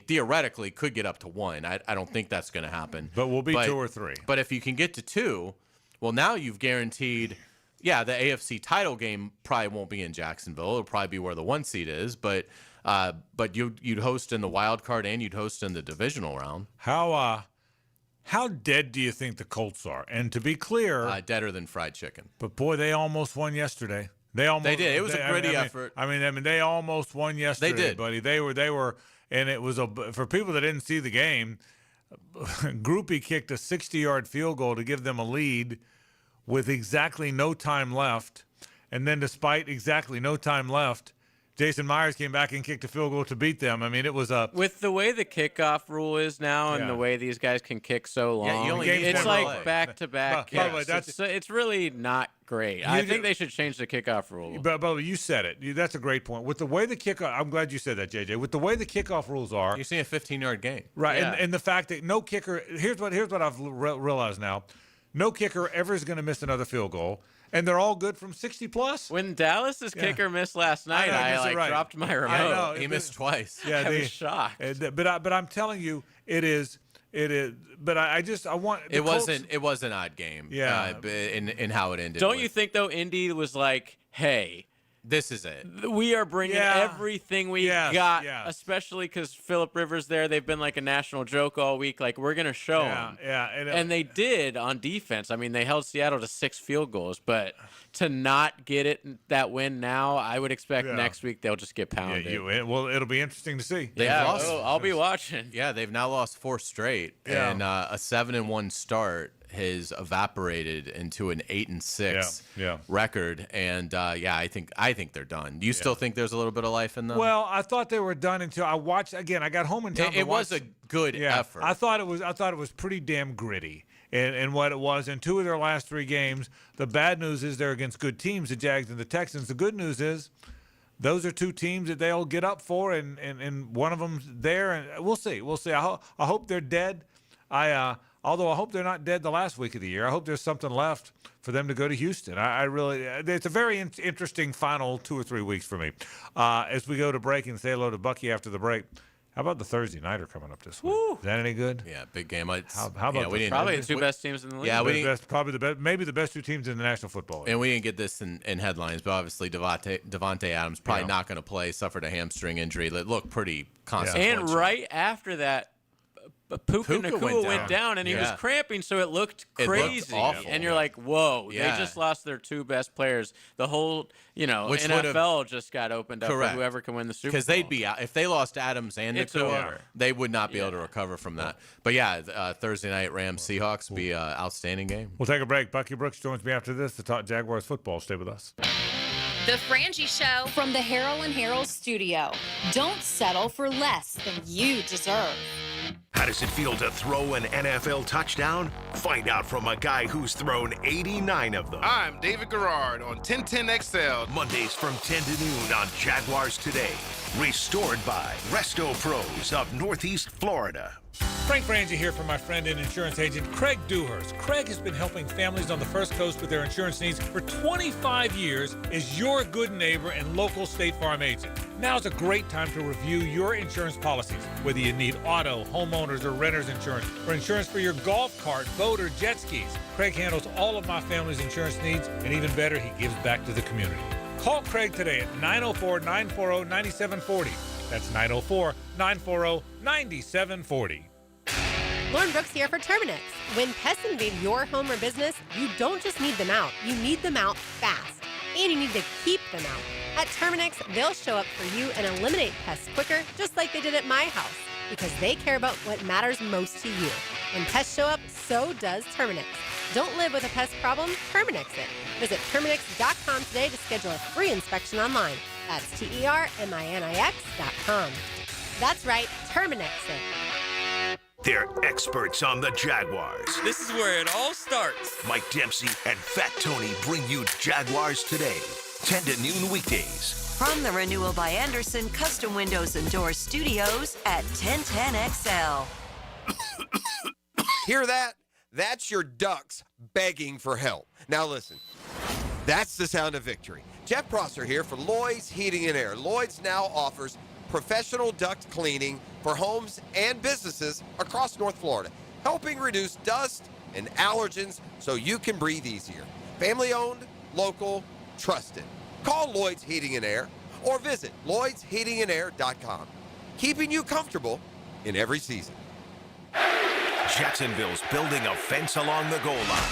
theoretically could get up to 1. I don't think that's going to happen. But we'll be 2 or 3. But if you can get to 2, well, now you've guaranteed, the AFC title game probably won't be in Jacksonville. It'll probably be where the 1 seed is. But you'd host in the wild card and you'd host in the divisional round. How dead do you think the Colts are? And to be clear, deader than fried chicken. But boy, they almost won yesterday. They did. It was a gritty effort. They almost won yesterday. They did, buddy. They were, and it was for people that didn't see the game. Groupie kicked a 60-yard field goal to give them a lead with exactly no time left, and then despite exactly no time left, Jason Myers came back and kicked a field goal to beat them. It was with the way the kickoff rule is now and the way these guys can kick so long. It's like back-to-back kicks. It's really not great. I think they should change the kickoff rule. But you said it. That's a great point. With the way the kickoff, I'm glad you said that, JJ. With the way the kickoff rules are, you're seeing a 15-yard game, right? Yeah. And the fact that no kicker. Here's what I've realized now: no kicker ever is going to miss another field goal. And they're all good from 60 plus. When Dallas's kicker missed last night, I dropped my remote. I know. He missed twice. Yeah, I was shocked. But I'm telling you, it is. But I want. It was an odd game. Yeah. In how it ended. Don't you think though? Indy was like, hey, This is it. We are bringing everything we got, especially because Phillip Rivers there. They've been like a national joke all week. Like, we're going to show them. Yeah. And they did on defense. I mean, they held Seattle to 6 field goals, but to not get that win now, I would expect next week they'll just get pounded. Well, it'll be interesting to see. I'll be watching. Yeah, they've now lost 4 straight, and a 7-1 start has evaporated into an 8-6 record, and I think they're done. Do you still think there's a little bit of life in them? Well, I thought they were done until I watched again. I got home in time. It was a good effort. I thought it was pretty damn gritty. And what it was in 2 of their last 3 games. The bad news is they're against good teams, the Jags and the Texans. The good news is those are 2 teams that they'll get up for, and one of them's there. And we'll see. I hope they're dead. Although I hope they're not dead the last week of the year. I hope there's something left for them to go to Houston. It's a very interesting final 2 or 3 weeks for me. As we go to break and say hello to Bucky after the break. How about the Thursday nighter coming up this week? Is that any good? Yeah, big game. How about probably the 2 best teams in the league? Yeah, probably the best, maybe the best 2 teams in the National Football League. And we didn't get this in headlines, but obviously Devontae Adams probably not going to play. Suffered a hamstring injury. It looked pretty consequential. And right after that, Puka Nacua went down, and he was cramping, so it looked crazy. It looked awful. And you're like, whoa, they just lost their 2 best players. The whole, NFL just got opened up for whoever can win the Super Bowl. Because they'd be out. If they lost Adams and Nacua, they would not be able to recover from that. But Thursday night, Rams-Seahawks will be an outstanding game. We'll take a break. Bucky Brooks joins me after this to talk Jaguars football. Stay with us. The Frangie Show from the Harold and Harold studio. Don't settle for less than you deserve. How does it feel to throw an NFL touchdown? Find out from a guy who's thrown 89 of them. I'm David Garrard on 1010XL. Mondays from 10 to noon on Jaguars Today. Restored by Resto Pros of Northeast Florida. Frank Frangie here for my friend and insurance agent Craig Dewhurst. Craig has been helping families on the First Coast with their insurance needs for 25 years as your good neighbor and local State Farm agent. Now's a great time to review your insurance policies, whether you need auto, homeowners, or renter's insurance, or insurance for your golf cart, boat, or jet skis. Craig handles all of my family's insurance needs, and even better, he gives back to the community. Call Craig today at 904-940-9740. That's 904-940-9740. Lauren Brooks here for Terminix. When pests invade your home or business, you don't just need them out. You need them out fast. And you need to keep them out. At Terminix, they'll show up for you and eliminate pests quicker, just like they did at my house, because they care about what matters most to you. When pests show up, so does Terminix. Don't live with a pest problem, Terminix it. Visit Terminix.com today to schedule a free inspection online. That's TERMINIX.com. That's right, Terminix it. They're experts on the Jaguars. This is where it all starts. Mike Dempsey and Fat Tony bring you Jaguars Today, 10 to noon weekdays. From the Renewal by Anderson Custom Windows and Doors Studios at 1010XL. Hear that? That's your ducks begging for help. Now listen, that's the sound of victory. Jeff Prosser here for Lloyd's Heating and Air. Lloyd's now offers professional duct cleaning for homes and businesses across North Florida, helping reduce dust and allergens so you can breathe easier. Family-owned, local, trusted. Call Lloyd's Heating and Air or visit Lloyd'sHeatingandAir.com, keeping you comfortable in every season. Jacksonville's building a fence along the goal line.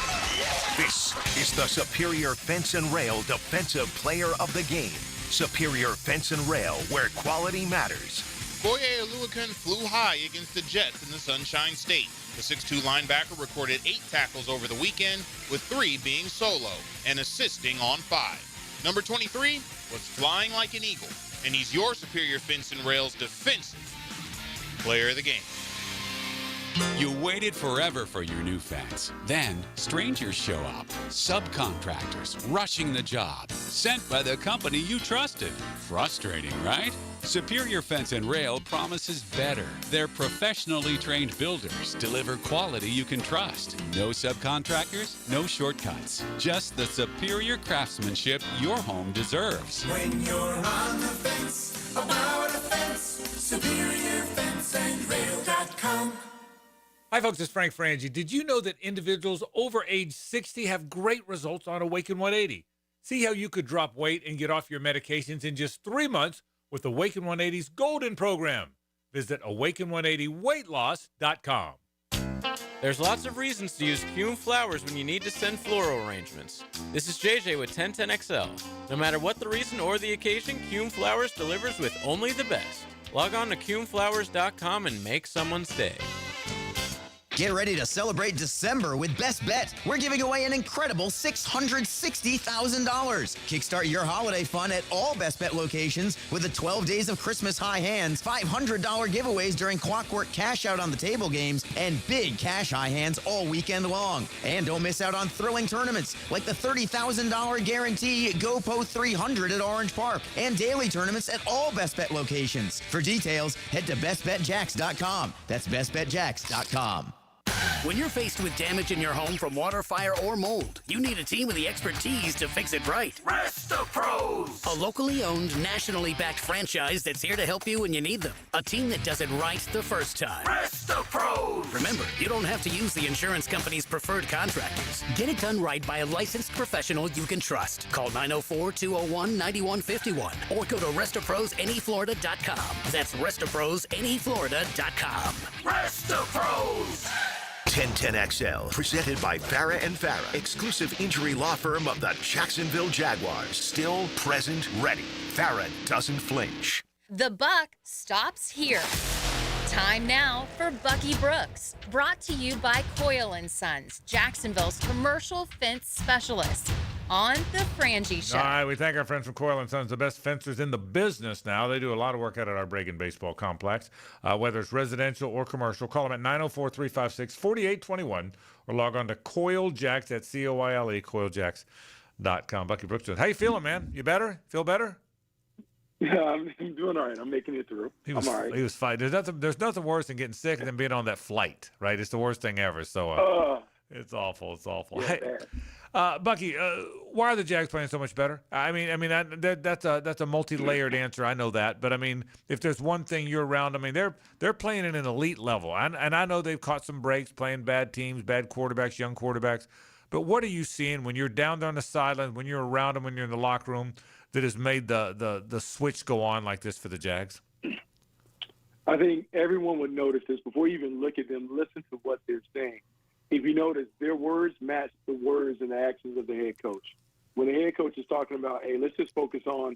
This is the Superior Fence and Rail Defensive Player of the Game. Superior Fence and Rail, where quality matters. Boye Oluokun flew high against the Jets in the Sunshine State. The 6'2 linebacker recorded 8 tackles over the weekend, with 3 being solo and assisting on 5. Number 23 was flying like an eagle, and he's your Superior Fence and Rail's defensive player of the game. You waited forever for your new fence. Then, strangers show up. Subcontractors rushing the job. Sent by the company you trusted. Frustrating, right? Superior Fence and Rail promises better. Their professionally trained builders deliver quality you can trust. No subcontractors, no shortcuts. Just the superior craftsmanship your home deserves. When you're on the fence, about a fence, SuperiorFenceandRail.com. Hi, folks. It's Frank Frangie. Did you know that individuals over age 60 have great results on Awaken 180? See how you could drop weight and get off your medications in just 3 months with Awaken 180's Golden Program. Visit awaken180weightloss.com. There's lots of reasons to use Cume flowers when you need to send floral arrangements. This is JJ with 1010XL. No matter what the reason or the occasion, Cume Flowers delivers with only the best. Log on to CumeFlowers.com and make someone's day. Get ready to celebrate December with Best Bet. We're giving away an incredible $660,000. Kickstart your holiday fun at all Best Bet locations with the 12 Days of Christmas High Hands, $500 giveaways during Clockwork Cash Out on the table games, and big cash high hands all weekend long. And don't miss out on thrilling tournaments like the $30,000 guarantee GoPo 300 at Orange Park and daily tournaments at all Best Bet locations. For details, head to bestbetjacks.com. That's bestbetjacks.com. When you're faced with damage in your home from water, fire, or mold, you need a team with the expertise to fix it right. RestoPros! A locally owned, nationally backed franchise that's here to help you when you need them. A team that does it right the first time. RestoPros! Remember, you don't have to use the insurance company's preferred contractors. Get it done right by a licensed professional you can trust. Call 904-201-9151 or go to RestoProsNEFlorida.com. That's RestoProsNEFlorida.com. RestoPros! 1010XL, presented by Farah & Farah, exclusive injury law firm of the Jacksonville Jaguars. Still, present, ready. Farah doesn't flinch. The buck stops here. Time now for Bucky Brooks, brought to you by Coyle & Sons, Jacksonville's commercial fence specialist, on the Frangie Show. All right, we thank our friends from Coyle & Sons, the best fencers in the business now. They do a lot of work out at our Bregan Baseball Complex, whether it's residential or commercial. Call them at 904-356-4821 or log on to CoyleJacks, that's C-O-Y-L-E, CoyleJacks.com. Bucky Brooks, how you feeling, man? You better? Feel better? Yeah, I'm doing all right. I'm making it through. I'm all right. He was fine. There's nothing worse than getting sick than being on that flight, right? It's the worst thing ever. So it's awful. It's awful. Yeah, hey, Bucky, why are the Jags playing so much better? I mean, that's a multi-layered answer. I know that, but I mean, if there's one thing you're around, I mean, they're playing at an elite level, and I know they've caught some breaks playing bad teams, bad quarterbacks, young quarterbacks. But what are you seeing when you're down there on the sideline, when you're around them, when you're in the locker room, that has made the switch go on like this for the Jags? I think everyone would notice this before you even look at them. Listen to what they're saying. If you notice, their words match the words and the actions of the head coach. When the head coach is talking about, hey, let's just focus on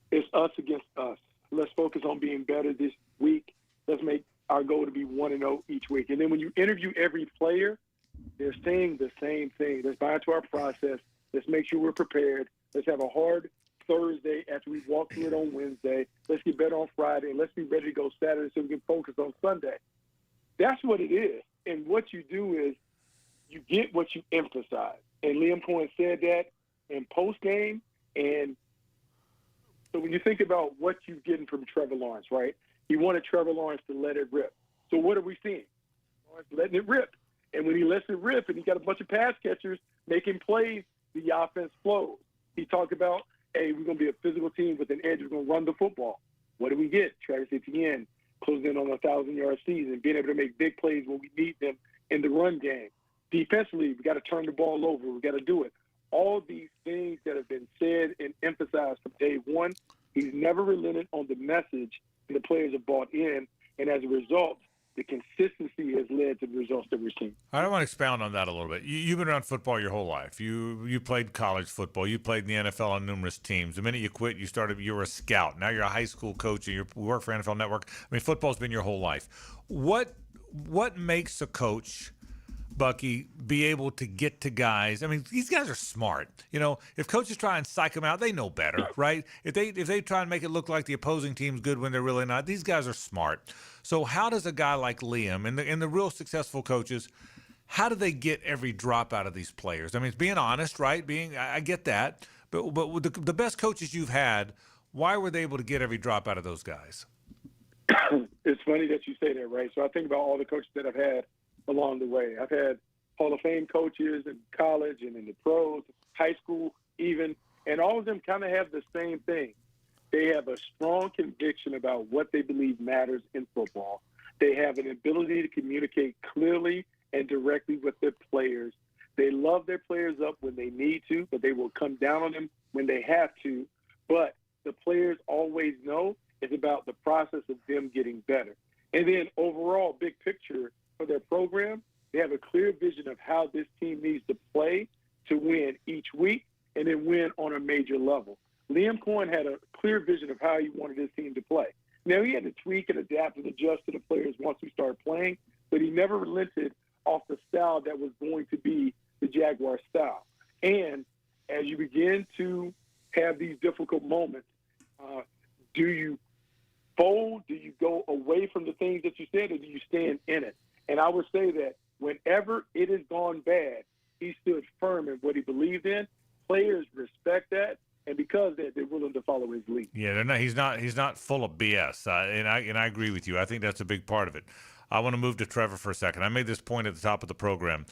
it's us against us. Let's focus on being better this week. Let's make our goal to be 1-0 each week. And then when you interview every player, they're saying the same thing. Let's buy into our process. Let's make sure we're prepared. Let's have a hard Thursday after we walk through it on Wednesday. Let's get better on Friday. Let's be ready to go Saturday so we can focus on Sunday. That's what it is. And what you do is you get what you emphasize. And Liam Cohen said that in postgame. And so when you think about what you're getting from Trevor Lawrence, right? He wanted Trevor Lawrence to let it rip. So what are we seeing? Lawrence letting it rip. And when he lets it rip and he got a bunch of pass catchers making plays, the offense flows. He talked about, hey, we're going to be a physical team with an edge. We're going to run the football. What do we get? Travis Etienne closing in on a 1,000-yard season, being able to make big plays when we need them in the run game. Defensively, we got to turn the ball over. We got to do it. All these things that have been said and emphasized from day one, he's never relented on the message, and the players have bought in. And as a result, the consistency has led to the results that we're seeing. I want to expound on that a little bit. You've been around football your whole life. You played college football. You played in the NFL on numerous teams. The minute you quit, you were a scout. Now you're a high school coach and you work for NFL Network. I mean, football's been your whole life. What makes a coach, Bucky, be able to get to guys? I mean, these guys are smart. You know, if coaches try and psych them out, they know better, right? If they try and make it look like the opposing team's good when they're really not, these guys are smart. So how does a guy like Liam and the real successful coaches, how do they get every drop out of these players? I mean, it's being honest, right? I get that, but with the best coaches you've had, why were they able to get every drop out of those guys? It's funny that you say that, right? So I think about all the coaches that I've had along the way. I've had Hall of Fame coaches in college and in the pros, high school even, and all of them kind of have the same thing. They have a strong conviction about what they believe matters in football. They have an ability to communicate clearly and directly with their players. They love their players up when they need to, but they will come down on them when they have to. But the players always know it's about the process of them getting better. And then overall, big picture for their program, they have a clear vision of how this team needs to play to win each week and then win on a major level. Liam Cohen had a clear vision of how he wanted his team to play. Now, he had to tweak and adapt and adjust to the players once we started playing, but he never relented off the style that was going to be the Jaguar style. And as you begin to have these difficult moments, do you fold? Do you go away from the things that you said, or do you stand in it? And I would say that whenever it has gone bad, he stood firm in what he believed in. Players respect that, and because of that, they're willing to follow his lead. Yeah, they're not. He's not full of BS, and I agree with you. I think that's a big part of it. I want to move to Trevor for a second. I made this point at the top of the program.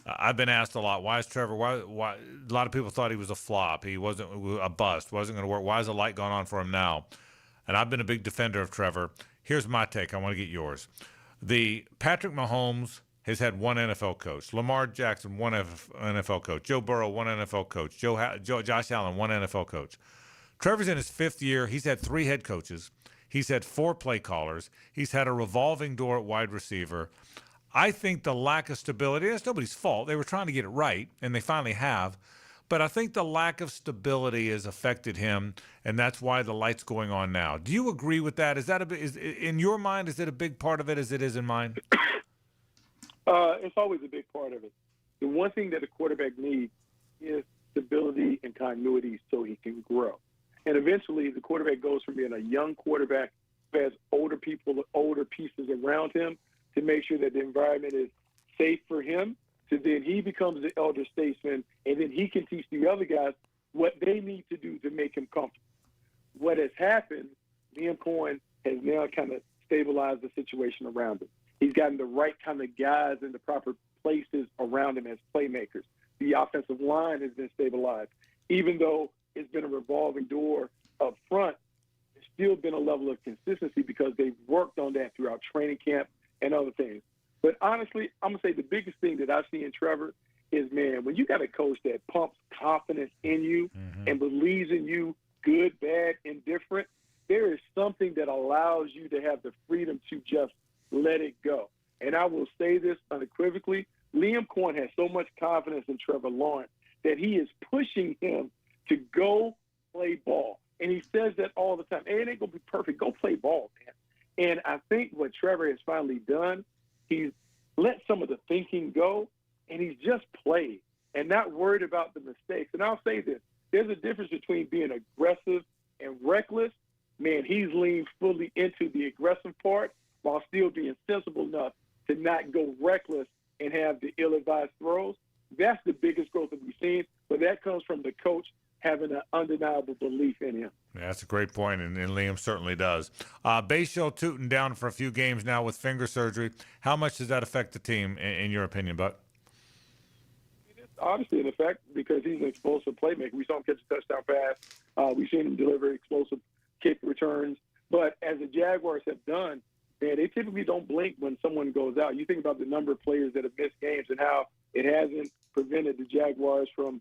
I've been asked a lot, why is Trevor? Why? A lot of people thought he was a flop. He wasn't a bust. Wasn't going to work. Why is the light going on for him now? And I've been a big defender of Trevor. Here's my take. I want to get yours. The Patrick Mahomes has had one NFL coach. Lamar Jackson, one NFL coach. Joe Burrow, one NFL coach. Josh Allen, one NFL coach. Trevor's in his 5th year. He's had 3 head coaches. He's had 4 play callers. He's had a revolving door at wide receiver. I think the lack of stability, that's nobody's fault. They were trying to get it right, and they finally have. But I think the lack of stability has affected him, and that's why the light's going on now. Do you agree with that? Is that in your mind, is it a big part of it as it is in mine? It's always a big part of it. The one thing that a quarterback needs is stability and continuity so he can grow. And eventually the quarterback goes from being a young quarterback who has older people, older pieces around him to make sure that the environment is safe for him, to then he becomes the elder statesman, and then he can teach the other guys what they need to do to make him comfortable. What has happened, Liam Cohen has now kind of stabilized the situation around him. He's gotten the right kind of guys in the proper places around him as playmakers. The offensive line has been stabilized. Even though it's been a revolving door up front, there's still been a level of consistency because they've worked on that throughout training camp and other things. But honestly, I'm going to say the biggest thing that I see in Trevor is, man, when you got a coach that pumps confidence in you and believes in you, good, bad, indifferent, there is something that allows you to have the freedom to just let it go. And I will say this unequivocally, Liam Cohen has so much confidence in Trevor Lawrence that he is pushing him to go play ball. And he says that all the time. Hey, it ain't going to be perfect. Go play ball, man. And I think what Trevor has finally done, he's let some of the thinking go, and he's just played and not worried about the mistakes. And I'll say this. There's a difference between being aggressive and reckless. Man, he's leaned fully into the aggressive part while still being sensible enough to not go reckless and have the ill-advised throws. That's the biggest growth that we've seen, but that comes from the coach having an undeniable belief in him. Yeah, that's a great point, and Liam certainly does. Bayshore Tootin down for a few games now with finger surgery. How much does that affect the team, in your opinion, Buck? It's obviously an effect because he's an explosive playmaker. We saw him catch a touchdown pass. We've seen him deliver explosive kick returns. But as the Jaguars have done, man, they typically don't blink when someone goes out. You think about the number of players that have missed games and how it hasn't prevented the Jaguars from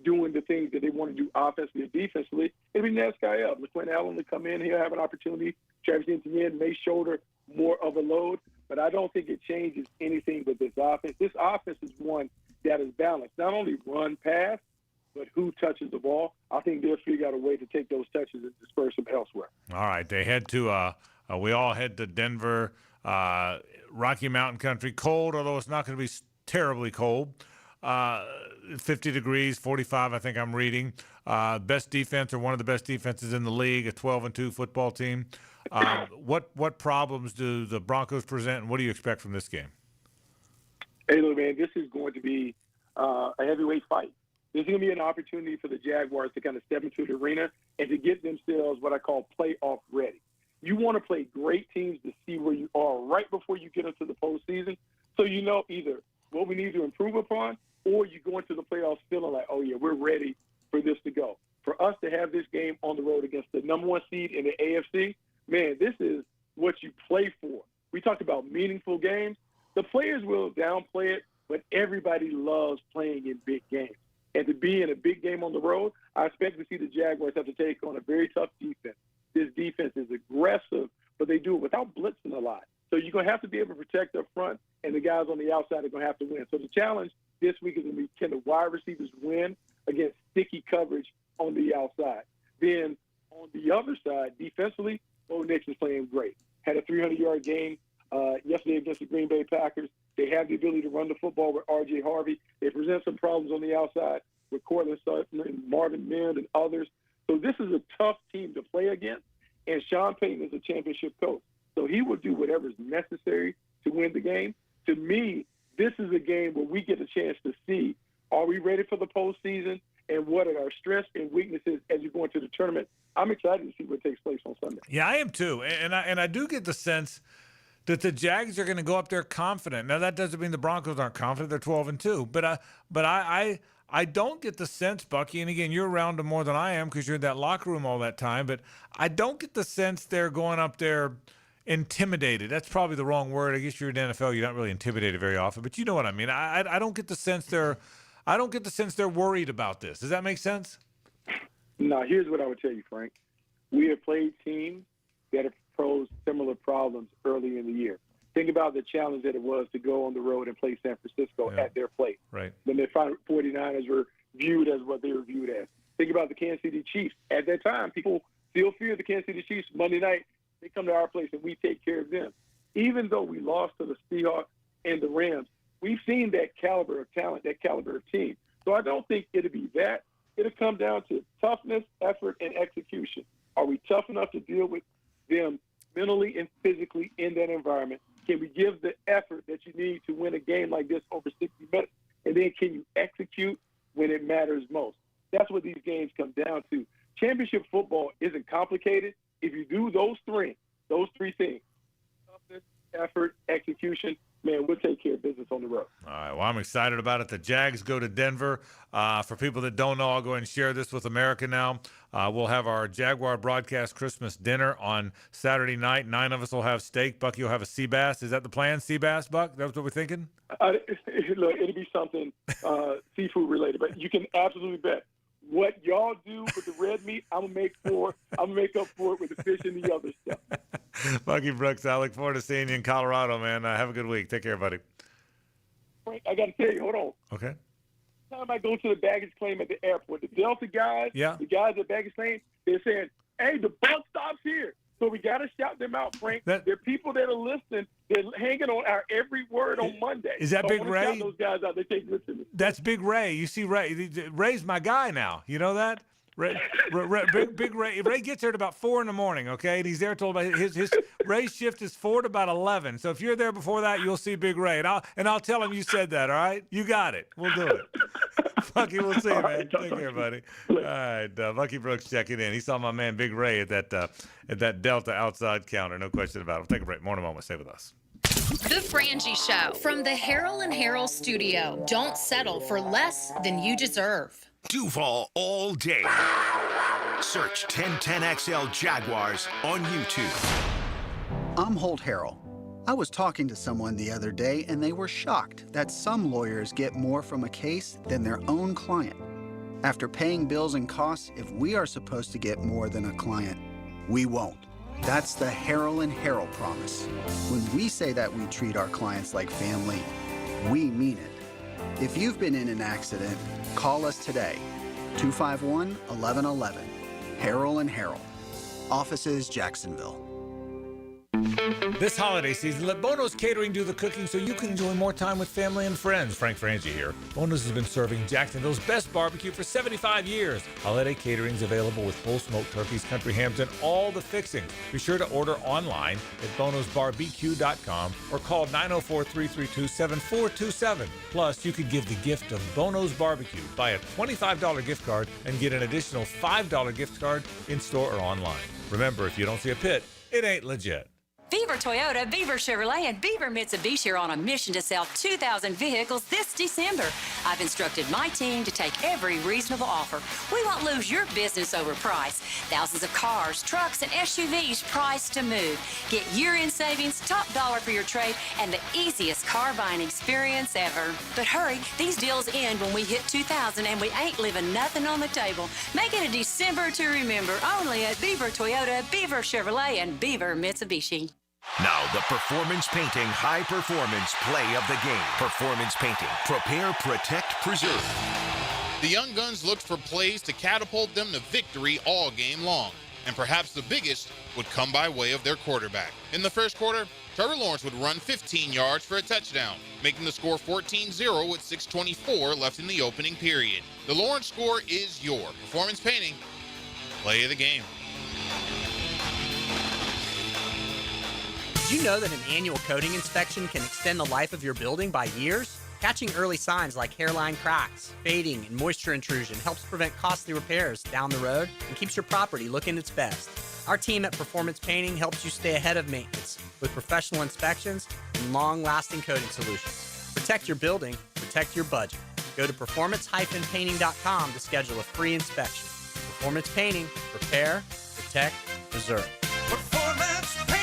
doing the things that they want to do offensively and defensively. It'll be next guy up. LaQuinn Allen to come in, he'll have an opportunity. Travis Etienne may shoulder more of a load, but I don't think it changes anything with this offense. This offense is one that is balanced. Not only run, pass, but who touches the ball. I think they'll figure out a way to take those touches and disperse them elsewhere. All right, they head to we all head to Denver, Rocky Mountain country. Cold, although it's not going to be terribly cold. 50 degrees, 45, I think I'm reading. Best defense, or one of the best defenses in the league, a 12-2 football team. What problems do the Broncos present, and what do you expect from this game? Hey, look, man, this is going to be a heavyweight fight. This is going to be an opportunity for the Jaguars to kind of step into the arena and to get themselves what I call playoff ready. You want to play great teams to see where you are right before you get into the postseason, so you know either what we need to improve upon, or you go into the playoffs feeling like, oh, yeah, we're ready for this to go. For us to have this game on the road against the number 1 seed in the AFC, man, this is what you play for. We talked about meaningful games. The players will downplay it, but everybody loves playing in big games. And to be in a big game on the road, I expect to see the Jaguars have to take on a very tough defense. This defense is aggressive, but they do it without blitzing a lot. So you're going to have to be able to protect up front, and the guys on the outside are going to have to win. So the challenge this week is going to be, can the wide receivers win against sticky coverage on the outside? Then on the other side, defensively, Bo Nix is playing great. Had a 300-yard game yesterday against the Green Bay Packers. They have the ability to run the football with R.J. Harvey. They present some problems on the outside with Cortland Sutton and Marvin Mims and others. So this is a tough team to play against, and Sean Payton is a championship coach. So he will do whatever is necessary to win the game. To me, this is a game where we get a chance to see, are we ready for the postseason, and what are our strengths and weaknesses as you go into the tournament. I'm excited to see what takes place on Sunday. Yeah, I am too. And I do get the sense that the Jags are going to go up there confident. Now, that doesn't mean the Broncos aren't confident. They're 12-2. But I don't get the sense, Bucky, and again, you're around them more than I am because you're in that locker room all that time, but I don't get the sense they're going up there intimidated. That's probably the wrong word. I guess you're in the NFL. You're not really intimidated very often, but you know what I mean. I don't get the sense they're worried about this. Does that make sense? No, here's what I would tell you, Frank. We have played teams that have posed similar problems early in the year. Think about the challenge that it was to go on the road and play San Francisco at their place. Right. When the 49ers were viewed as what they were viewed as. Think about the Kansas City Chiefs. At that time, people still fear the Kansas City Chiefs. Monday night, they come to our place and we take care of them. Even though we lost to the Seahawks and the Rams, we've seen that caliber of talent, that caliber of team. So I don't think it'll be that. It'll come down to toughness, effort, and execution. Are we tough enough to deal with them mentally and physically in that environment? Can we give the effort that you need to win a game like this over 60 minutes? And then can you execute when it matters most? That's what these games come down to. Championship football isn't complicated. If you do those three things, toughness, effort, execution, man, we'll take care of business on the road. All right, well, I'm excited about it. The Jags go to Denver. For people that don't know, I'll go ahead and share this with America now. We'll have our Jaguar broadcast Christmas dinner on Saturday night. 9 of us will have steak. Bucky will have a sea bass. Is that the plan, sea bass, Buck? That's what we're thinking? Look, it'll be something seafood related, but you can absolutely bet. What y'all do with the red meat, I'm gonna make up for it with the fish and the other stuff. Bucky Brooks, I look forward to seeing you in Colorado, man. Have a good week. Take care, buddy. Frank, I got to tell you, hold on. Okay. Time I go to the baggage claim at the airport, the Delta guys, the guys at baggage claim, they're saying, "Hey, the bus stops here." So we got to shout them out, Frank. There are people that are listening. They're hanging on our every word on Monday. Is that Big Ray? Shout those guys out. They take listen. That's Big Ray. You see Ray. Ray's my guy now. You know that? Big Ray. Ray gets there at about 4 a.m. Okay, and he's there till about his Ray's shift is 4 to about 11. So if you're there before that, you'll see Big Ray, and I'll tell him you said that. All right, you got it. We'll do it. Bucky, we'll see you, man. Take care, buddy. All right, Bucky Brooks checking in. He saw my man Big Ray at that Delta outside counter. No question about it. We'll take a break. More in a moment. Stay with us. The Frangie Show from the Harold and Harold studio. Don't settle for less than you deserve. Duval all day. Search 1010XL Jaguars on YouTube. I'm Holt Harrell. I was talking to someone the other day, and they were shocked that some lawyers get more from a case than their own client. After paying bills and costs, if we are supposed to get more than a client, we won't. That's the Harrell and Harrell promise. When we say that we treat our clients like family, we mean it. If you've been in an accident, call us today, 251-1111. Harrell and Harrell. Offices, Jacksonville. This holiday season, let Bono's Catering do the cooking so you can enjoy more time with family and friends. Frank Frangie here. Bono's has been serving Jacksonville's best barbecue for 75 years. Holiday Catering is available with full smoked turkeys, country hams, and all the fixings. Be sure to order online at bonosbarbq.com or call 904-332-7427. Plus, you could give the gift of Bono's Barbecue. Buy a $25 gift card and get an additional $5 gift card in-store or online. Remember, if you don't see a pit, it ain't legit. Fever Beaver Toyota, Beaver Chevrolet, and Beaver Mitsubishi are on a mission to sell 2,000 vehicles this December. I've instructed my team to take every reasonable offer. We won't lose your business over price. Thousands of cars, trucks, and SUVs priced to move. Get year-end savings, top dollar for your trade, and the easiest car buying experience ever. But hurry, these deals end when we hit 2,000, and we ain't leaving nothing on the table. Make it a December to remember, only at Beaver Toyota, Beaver Chevrolet, and Beaver Mitsubishi. Now, the Performance Painting High Performance Play of the Game. Performance Painting. Prepare, protect, preserve. The Young Guns looked for plays to catapult them to victory all game long, and perhaps the biggest would come by way of their quarterback. In the first quarter, Trevor Lawrence would run 15 yards for a touchdown, making the score 14-0 with 6:24 left in the opening period. The Lawrence score is your Performance Painting Play of the Game. Did you know that an annual coating inspection can extend the life of your building by years? Catching early signs like hairline cracks, fading, and moisture intrusion helps prevent costly repairs down the road and keeps your property looking its best. Our team at Performance Painting helps you stay ahead of maintenance with professional inspections and long-lasting coating solutions. Protect your building, protect your budget. Go to performance-painting.com to schedule a free inspection. Performance Painting, repair, protect, preserve. Performance Painting.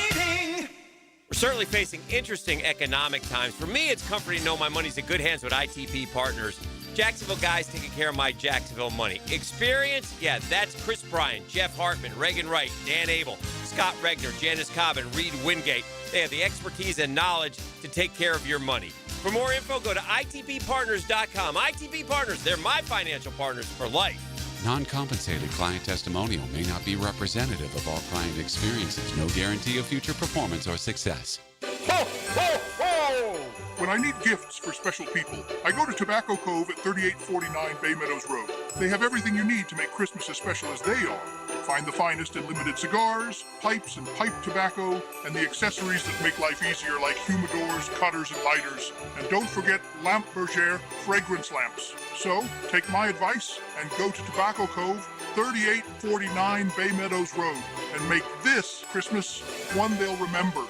We're certainly facing interesting economic times. For me, it's comforting to know my money's in good hands with ITP Partners. Jacksonville guys taking care of my Jacksonville money. Experience? Yeah, that's Chris Bryan, Jeff Hartman, Reagan Wright, Dan Abel, Scott Regner, Janice Cobb, and Reed Wingate. They have the expertise and knowledge to take care of your money. For more info, go to itppartners.com. ITP Partners, they're my financial partners for life. Non-compensated client testimonial may not be representative of all client experiences. No guarantee of future performance or success. Ho, ho, ho! When I need gifts for special people, I go to Tobacco Cove at 3849 Bay Meadows Road. They have everything you need to make Christmas as special as they are. Find the finest in limited cigars, pipes and pipe tobacco, and the accessories that make life easier like humidors, cutters, and lighters. And don't forget Lampe Bergère fragrance lamps. So, take my advice and go to Tobacco Cove, 3849 Bay Meadows Road, and make this Christmas one they'll remember.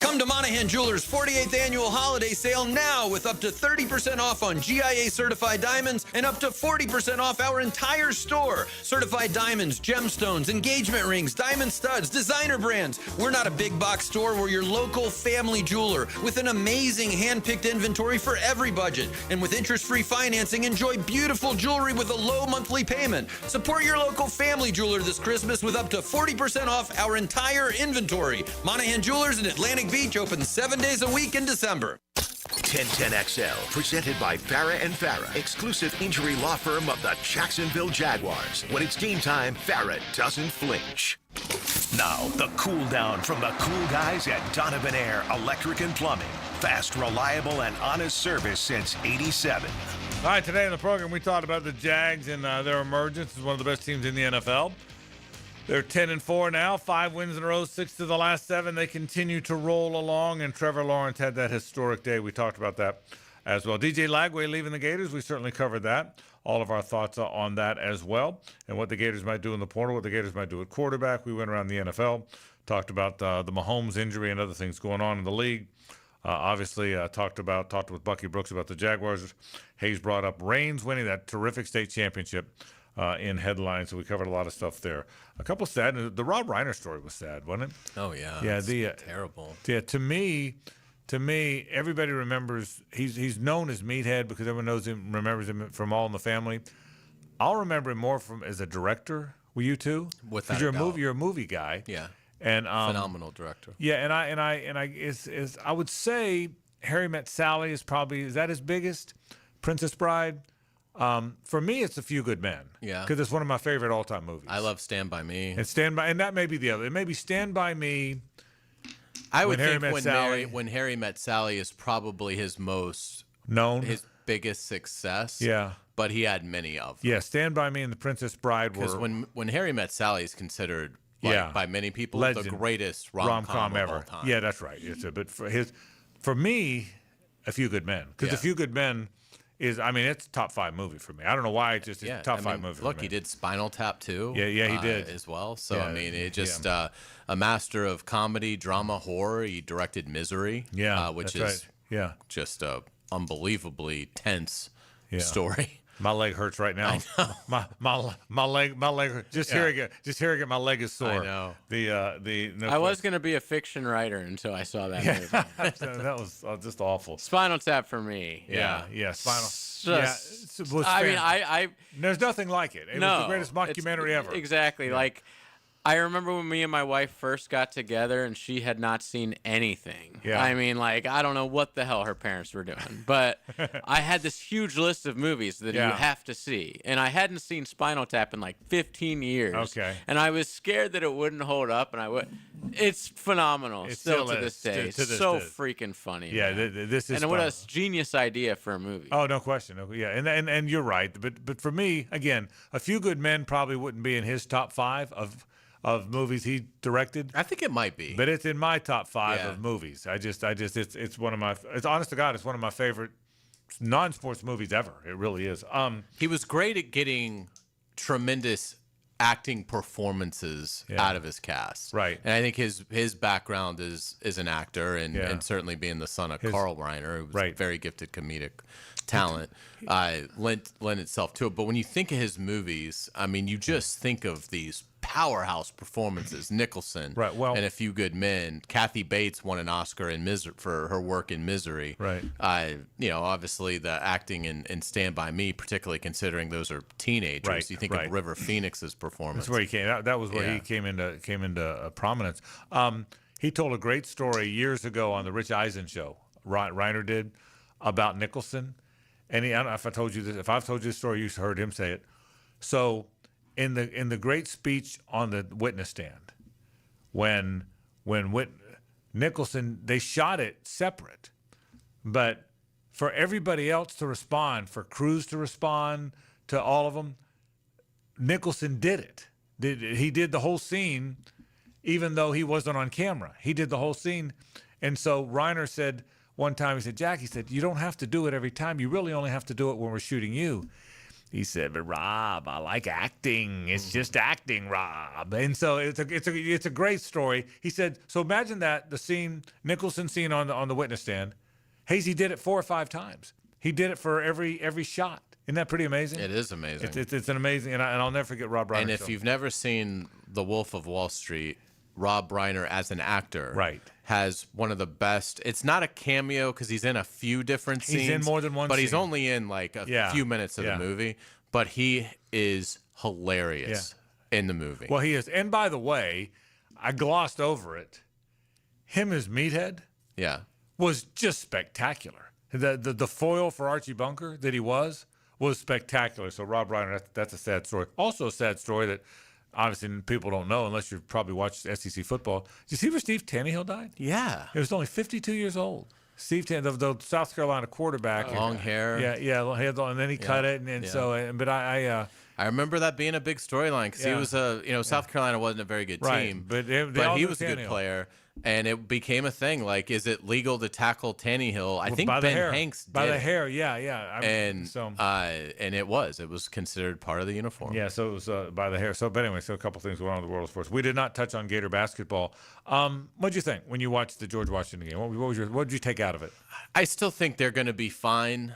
Come to Monahan Jewelers' 48th annual holiday sale now with up to 30% off on GIA certified diamonds and up to 40% off our entire store. Certified diamonds, gemstones, engagement rings, diamond studs, designer brands. We're not a big box store. We're your local family jeweler with an amazing hand-picked inventory for every budget. And with interest-free financing, enjoy beautiful jewelry with a low monthly payment. Support your local family jeweler this Christmas with up to 40% off our entire inventory. Monahan Jewelers in Atlantic Beach open 7 days a week in December. 1010XL, presented by Farah & Farah, exclusive injury law firm of the Jacksonville Jaguars. When it's game time, Farah doesn't flinch. Now, the cool down from the cool guys at Donovan Air Electric and Plumbing. Fast, reliable, and honest service since '87. All right, today in the program, we talked about the Jags and their emergence as one of the best teams in the NFL. They're 10-4 now, 5 wins in a row, 6 to the last 7. They continue to roll along, and Trevor Lawrence had that historic day. We talked about that as well. DJ Lagway leaving the Gators, we certainly covered that. All of our thoughts on that as well, and what the Gators might do in the portal, what the Gators might do at quarterback. We went around the NFL, talked about the Mahomes injury and other things going on in the league. Obviously, talked with Bucky Brooks about the Jaguars. Hayes brought up Reigns winning that terrific state championship in headlines, so we covered a lot of stuff there. A couple sad. The Rob Reiner story was sad, wasn't it? Oh yeah, yeah. Terrible. Yeah, to me, everybody remembers. He's known as Meathead because everyone knows him, remembers him from All in the Family. I'll remember him more from as a director. Will you too? Without Because you're a movie guy. Yeah. And phenomenal director. Yeah, and I would say Harry Met Sally is that his biggest? Princess Bride. For me, it's A Few Good Men. Yeah. Because it's one of my favorite all-time movies. I love Stand By Me. And that may be the other. It may be Stand By Me. I would think when Harry Met Sally is probably his most known, his biggest success. Yeah. But he had many of them. Yeah, Stand By Me and The Princess Bride were. Because when Harry Met Sally is considered by many people the greatest rom-com ever. Of all time. Yeah, that's right. But for me, A Few Good Men. Because A Few Good Men is, I mean, it's a top 5 movie for me. I don't know why, it's just a top 5 movie. Look, for me. he did Spinal Tap too. Yeah, he did as well. So Yeah, I mean, it just a master of comedy, drama, horror. He directed Misery. Which is just a unbelievably tense story. My leg hurts right now. My leg. Just hearing it, my leg is sore. I know. I was going to be a fiction writer until I saw that movie. That was just awful. Spinal Tap for me. Spinal. I there's nothing like it. It was the greatest mockumentary ever. Exactly. Yeah. Like, I remember when me and my wife first got together and she had not seen anything. Yeah. I mean, like, I don't know what the hell her parents were doing, but I had this huge list of movies that you have to see. And I hadn't seen Spinal Tap in like 15 years. Okay. And I was scared that it wouldn't hold up. And it's phenomenal. It still still to this is. day. To It's this so day. freaking funny. Yeah, man. this is. And what a fun. genius idea for a movie. Oh, no question. Yeah, and you're right. But for me, again, A Few Good Men probably wouldn't be in his top 5 of movies he directed. I think it might be, but it's in my top 5 of movies. It's one of my. It's honest to God, it's one of my favorite non-sports movies ever. It really is. He was great at getting tremendous acting performances out of his cast. Right. And I think his background is an actor and certainly being the son of Carl Reiner, who was a very gifted comedic talent, lent itself to it. But when you think of his movies, I mean, you just think of these powerhouse performances. Nicholson, right? Well, and A Few Good Men. Kathy Bates won an Oscar for her work in Misery. Right. Obviously the acting in Stand By Me, particularly considering those are teenagers. Right, You think of River Phoenix's performance. That's where he came. That was where he came into prominence. He told a great story years ago on the Rich Eisen show. Reiner did about Nicholson, and I don't know if I told you this. If I've told you this story, you heard him say it. So, in the great speech on the witness stand, when Nicholson, they shot it separate, but for everybody else to respond, for Cruise to respond, to all of them, Nicholson did it. He did the whole scene, even though he wasn't on camera. He did the whole scene, and so Reiner said one time, he said, Jack, he said, you don't have to do it every time. You really only have to do it when we're shooting you. He said, but Rob, I like acting. It's just acting, Rob. And so it's a great story. He said, so imagine that, the scene, Nicholson scene on the witness stand. Hazy did it 4 or 5 times. He did it for every shot. Isn't that pretty amazing? It is amazing. It's an amazing, and I'll never forget Rob Reiner. And if you've never seen The Wolf of Wall Street, Rob Reiner as an actor has one of the best. It's not a cameo because he's in a few different scenes. He's in more than one but scene. he's only in like a few minutes of the movie. But he is hilarious in the movie. Well, he is. And by the way, I glossed over it. Him as Meathead was just spectacular. The foil for Archie Bunker that he was spectacular. So Rob Reiner, that's a sad story. Also a sad story that obviously people don't know unless you've probably watched SEC football. Did you see where Steve Tannehill died? Yeah. He was only 52 years old. Steve Tannehill, the South Carolina quarterback. Long hair. And then he cut it. But I remember that being a big storyline because he was South Carolina wasn't a very good team. But he was a good player. And it became a thing. Like, is it legal to tackle Tannehill? I think Ben Hanks did. By the hair, and it was considered part of the uniform. Yeah, so it was by the hair. But anyway, a couple things going on in the world of sports. We did not touch on Gator basketball. What did you think when you watched the George Washington game? What did you take out of it? I still think they're going to be fine.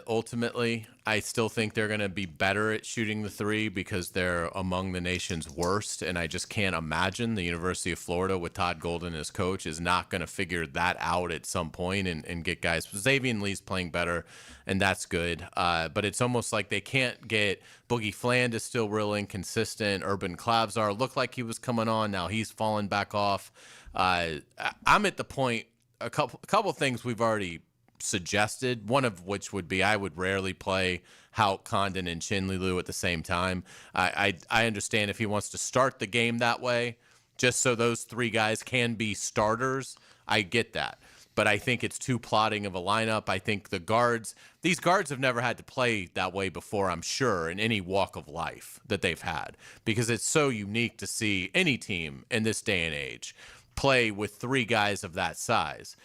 Ultimately, I still think they're going to be better at shooting the three because they're among the nation's worst. And I just can't imagine the University of Florida with Todd Golden as coach is not going to figure that out at some point and get guys. Xavier Lee's playing better, and that's good. But it's almost like they can't get Boogie Fland is still real inconsistent. Urban Klabsar looked like he was coming on. Now he's fallen back off. I'm at the point. A couple things we've already suggested, one of which would be I would rarely play Houck, Condon, and Chinlilu at the same time. I understand if he wants to start the game that way, just so those 3 guys can be starters. I get that. But I think it's too plotting of a lineup. I think these guards have never had to play that way before, I'm sure, in any walk of life that they've had, because it's so unique to see any team in this day and age play with 3 guys of that size.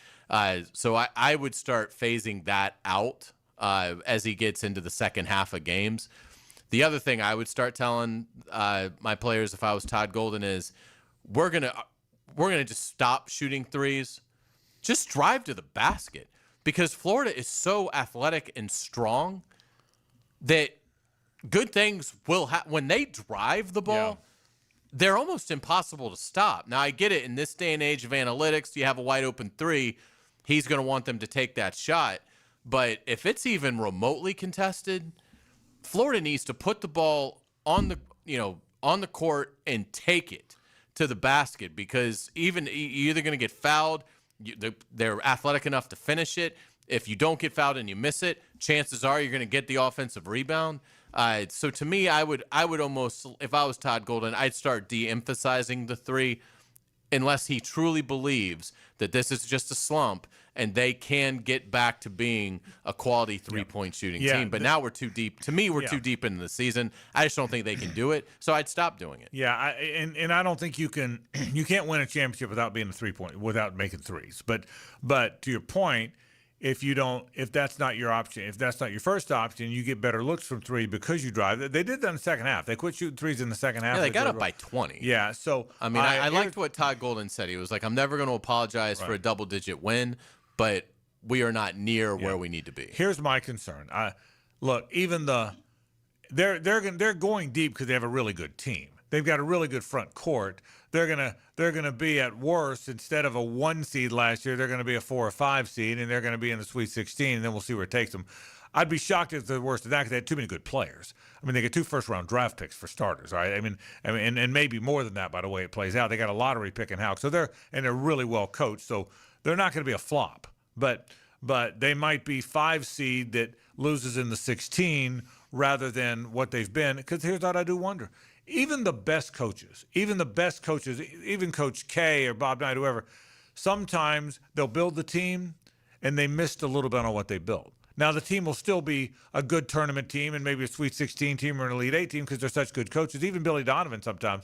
So I would start phasing that out as he gets into the second half of games. The other thing I would start telling my players if I was Todd Golden is we're gonna just stop shooting threes. Just drive to the basket because Florida is so athletic and strong that good things will happen. When they drive the ball, they're almost impossible to stop. Now, I get it. In this day and age of analytics, you have a wide open three, he's going to want them to take that shot. But if it's even remotely contested, Florida needs to put the ball on the court and take it to the basket because even you're either going to get fouled, they're athletic enough to finish it. If you don't get fouled and you miss it, chances are you're going to get the offensive rebound. So to me, I would almost, if I was Todd Golden, I'd start de-emphasizing the three unless he truly believes that this is just a slump and they can get back to being a quality three-point shooting team. But now we're too deep. To me, we're too deep into the season. I just don't think they can do it, so I'd stop doing it. Yeah, and I don't think you can't win a championship without being a three-point, without making threes. But to your point, if that's not your option, if that's not your first option, you get better looks from three because you drive. They did that in the second half. They quit shooting threes in the second half. Yeah, they got up by 20. Yeah, so I mean, I liked what Todd Golden said. He was like, "I'm never going to apologize for a double-digit win, but we are not near where we need to be." Here's my concern. Look, even they're going deep because they have a really good team. They've got a really good front court. They're gonna be at worst, instead of a 1 seed last year, they're gonna be a 4 or 5 seed, and they're gonna be in the Sweet 16, and then we'll see where it takes them. I'd be shocked if they're worse than that because they had too many good players. I mean, they get 2 first-round draft picks for starters, right? I mean, and maybe more than that by the way it plays out. They got a lottery pick in house, so they're really well coached, so they're not going to be a flop. But they might be 5 seed that loses in the 16 rather than what they've been. Because here's what I do wonder. Even the best coaches, even Coach K or Bob Knight, whoever, sometimes they'll build the team and they missed a little bit on what they built. Now, the team will still be a good tournament team and maybe a Sweet 16 team or an Elite 8 team because they're such good coaches. Even Billy Donovan sometimes,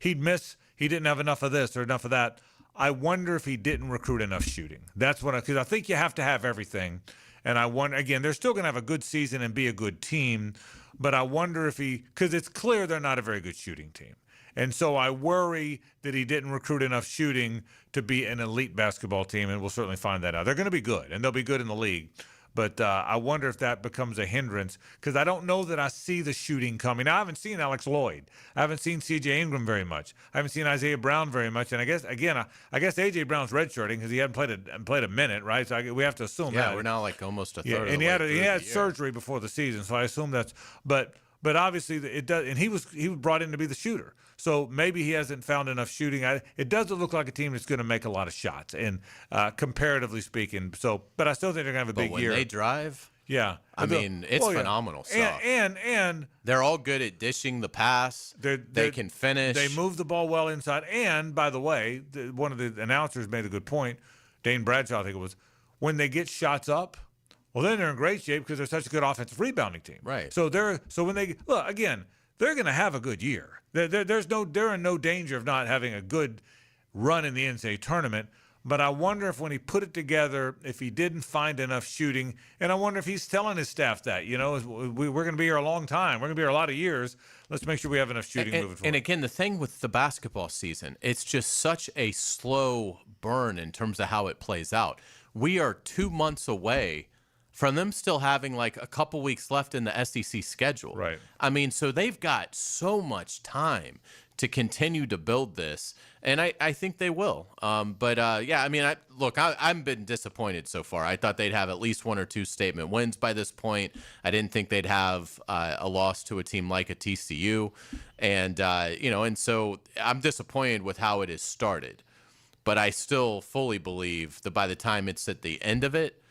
he'd miss, he didn't have enough of this or enough of that. I wonder if he didn't recruit enough shooting. That's what because I think you have to have everything. And I wonder, again, they're still going to have a good season and be a good team. But I wonder if because it's clear they're not a very good shooting team. And so I worry that he didn't recruit enough shooting to be an elite basketball team, and we'll certainly find that out. They're going to be good, and they'll be good in the league. But I wonder if that becomes a hindrance because I don't know that I see the shooting coming. Now, I haven't seen Alex Lloyd. I haven't seen C.J. Ingram very much. I haven't seen Isaiah Brown very much. And I guess A.J. Brown's redshirting because he hadn't played a minute, right? So we have to assume that. Yeah, we're now like almost a third of the and way he had surgery before the season, so I assume that's – but obviously it does – and he was brought in to be the shooter. So maybe he hasn't found enough shooting. It doesn't look like a team that's going to make a lot of shots, and comparatively speaking. So, but I still think they're going to have a big year. When they drive, yeah, I mean it's phenomenal stuff. And they're all good at dishing the pass. They can finish. They move the ball well inside. And by the way, one of the announcers made a good point. Dane Bradshaw, I think it was, when they get shots up. Well, then they're in great shape because they're such a good offensive rebounding team. Right. So when they look again, they're going to have a good year. They're in no danger of not having a good run in the NCAA tournament. But I wonder if when he put it together, if he didn't find enough shooting, and I wonder if he's telling his staff that, we're going to be here a long time. We're going to be here a lot of years. Let's make sure we have enough shooting moving forward. And again, the thing with the basketball season, it's just such a slow burn in terms of how it plays out. We are 2 months away from them still having like a couple weeks left in the SEC schedule. Right. I mean, so they've got so much time to continue to build this, and I think they will. Yeah, I mean, I've been disappointed so far. I thought they'd have at least 1 or 2 statement wins by this point. I didn't think they'd have a loss to a team like a TCU, and so I'm disappointed with how it has started. But I still fully believe that by the time it's at the end of it,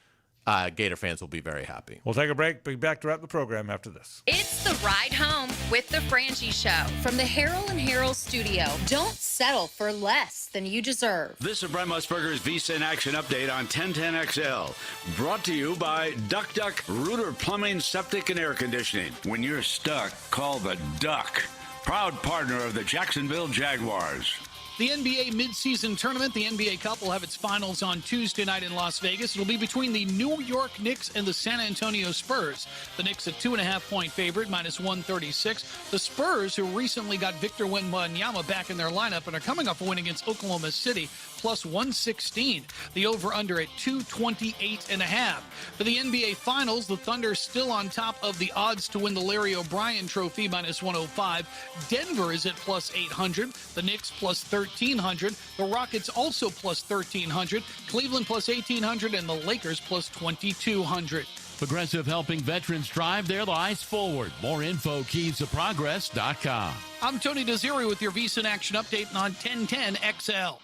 Gator fans will be very happy. We'll take a break. Be back to wrap the program after this. It's the ride home with the Frangie Show from the Harold and Harold studio. Don't settle for less than you deserve. This is Brent Musburger's VSiN Action Update on 1010XL. Brought to you by Duck Duck Rooter Plumbing, Septic, and Air Conditioning. When you're stuck, call the Duck. Proud partner of the Jacksonville Jaguars. The NBA midseason tournament, the NBA Cup, will have its finals on Tuesday night in Las Vegas. It'll be between the New York Knicks and the San Antonio Spurs. The Knicks a 2.5-point favorite, minus 136. The Spurs, who recently got Victor Wembanyama back in their lineup and are coming off a win against Oklahoma City, plus 116. The over-under at 228.5. For the NBA Finals, the Thunder still on top of the odds to win the Larry O'Brien Trophy, minus 105. Denver is at plus 800. The Knicks plus 1,300. The Rockets also plus 1,300. Cleveland plus 1,800. And the Lakers plus 2,200. Progressive helping veterans drive their lives forward. More info, keysofprogress.com. I'm Tony Desiri with your VSiN Action Update on 1010 XL.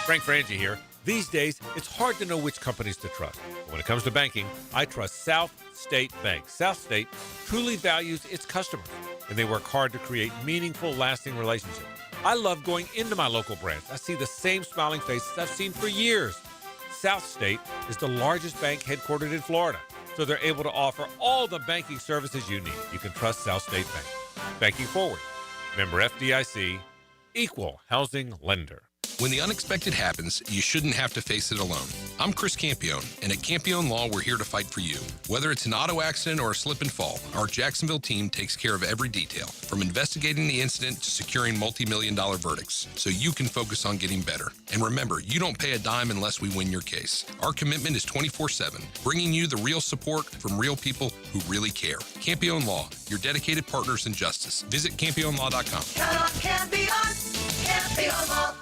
Frank Frangie here. These days, it's hard to know which companies to trust. But when it comes to banking, I trust South State Bank. South State truly values its customers, and they work hard to create meaningful, lasting relationships. I love going into my local branch. I see the same smiling faces I've seen for years. South State is the largest bank headquartered in Florida, so they're able to offer all the banking services you need. You can trust South State Bank. Banking forward. Member FDIC, equal housing lender. When the unexpected happens, you shouldn't have to face it alone. I'm Chris Campione, and at Campione Law, we're here to fight for you. Whether it's an auto accident or a slip and fall, our Jacksonville team takes care of every detail, from investigating the incident to securing multi-million-dollar verdicts, so you can focus on getting better. And remember, you don't pay a dime unless we win your case. Our commitment is 24/7, bringing you the real support from real people who really care. Campione Law, your dedicated partners in justice. Visit CampioneLaw.com. Count on Campione, Campione Law.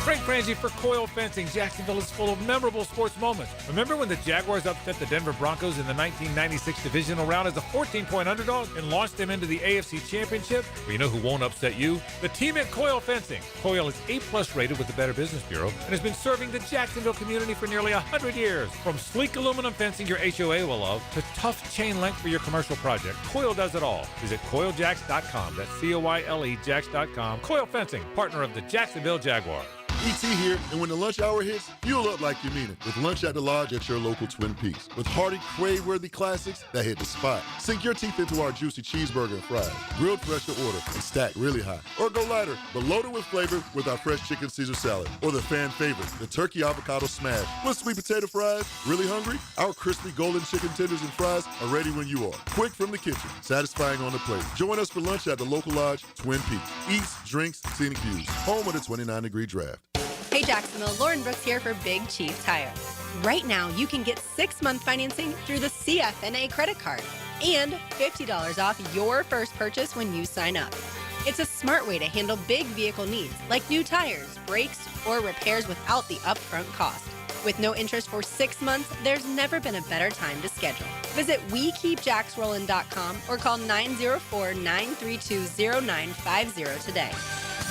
Frank Frangie for Coil Fencing. Jacksonville is full of memorable sports moments. Remember when the Jaguars upset the Denver Broncos in the 1996 divisional round as a 14-point underdog and launched them into the AFC Championship? Well, you know who won't upset you? The team at Coil Fencing. Coil is A+ rated with the Better Business Bureau and has been serving the Jacksonville community for nearly 100 years. From sleek aluminum fencing your HOA will love to tough chain link for your commercial project, Coil does it all. Visit CoilJacks.com. That's COILE Jacks.com. Coil Fencing, partner of the Jacksonville Jaguars. ET here, and when the lunch hour hits, fuel up like you mean it with Lunch at the Lodge at your local Twin Peaks. With hearty, crave-worthy classics that hit the spot. Sink your teeth into our juicy cheeseburger and fries, grilled fresh to order and stacked really high. Or go lighter, but loaded with flavor with our fresh chicken Caesar salad. Or the fan favorite, the turkey avocado smash. With sweet potato fries. Really hungry? Our crispy golden chicken tenders and fries are ready when you are. Quick from the kitchen, satisfying on the plate. Join us for lunch at the local lodge, Twin Peaks. Eats, drinks, scenic views. Home of the 29-degree draft. Hey Jacksonville, Lauren Brooks here for Big Chief Tire. Right now, you can get 6-month financing through the CFNA credit card and $50 off your first purchase when you sign up. It's a smart way to handle big vehicle needs like new tires, brakes, or repairs without the upfront cost. With no interest for 6 months, there's never been a better time to schedule. Visit WeKeepJacksRollin.com or call 904-932-0950 today.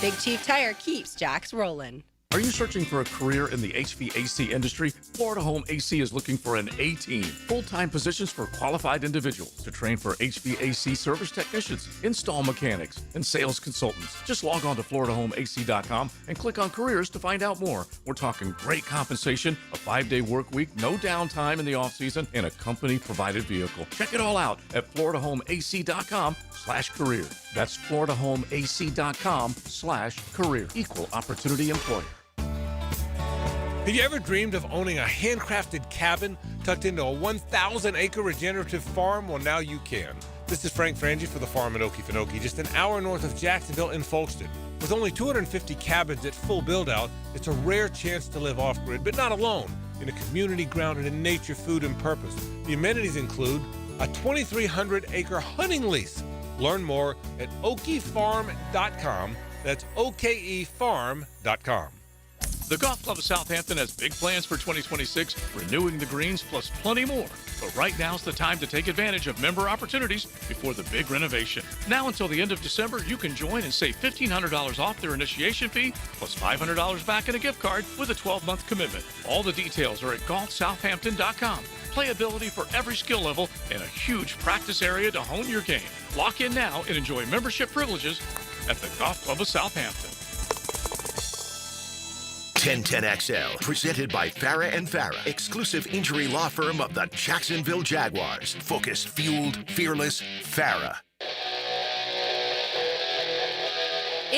Big Chief Tire keeps Jacks rolling. Are you searching for a career in the HVAC industry? Florida Home AC is looking for an A-team. Full-time positions for qualified individuals to train for HVAC service technicians, install mechanics, and sales consultants. Just log on to FloridaHomeAC.com and click on careers to find out more. We're talking great compensation, a 5-day work week, no downtime in the off-season, and a company-provided vehicle. Check it all out at FloridaHomeAC.com/career. That's FloridaHomeAC.com/career. Equal opportunity employer. Have you ever dreamed of owning a handcrafted cabin tucked into a 1,000-acre regenerative farm? Well, now you can. This is Frank Frangie for the farm in Okefenokee, just an hour north of Jacksonville in Folkston. With only 250 cabins at full build-out, it's a rare chance to live off-grid, but not alone, in a community grounded in nature, food, and purpose. The amenities include a 2,300-acre hunting lease. Learn more at okefarm.com. That's okefarm.com. The Golf Club of Southampton has big plans for 2026, renewing the greens plus plenty more. But right now's the time to take advantage of member opportunities before the big renovation. Now until the end of December, you can join and save $1,500 off their initiation fee, plus $500 back in a gift card with a 12-month commitment. All the details are at golfsouthampton.com. Playability for every skill level and a huge practice area to hone your game. Lock in now and enjoy membership privileges at the Golf Club of Southampton. 1010XL, presented by Farah & Farah, exclusive injury law firm of the Jacksonville Jaguars. Focused, fueled, fearless, Farah.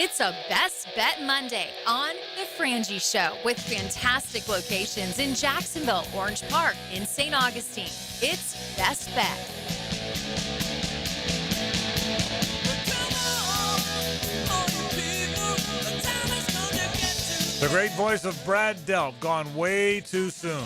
It's a Best Bet Monday on The Frangie Show with fantastic locations in Jacksonville, Orange Park, and St. Augustine. It's Best Bet. The great voice of Brad Delp gone way too soon.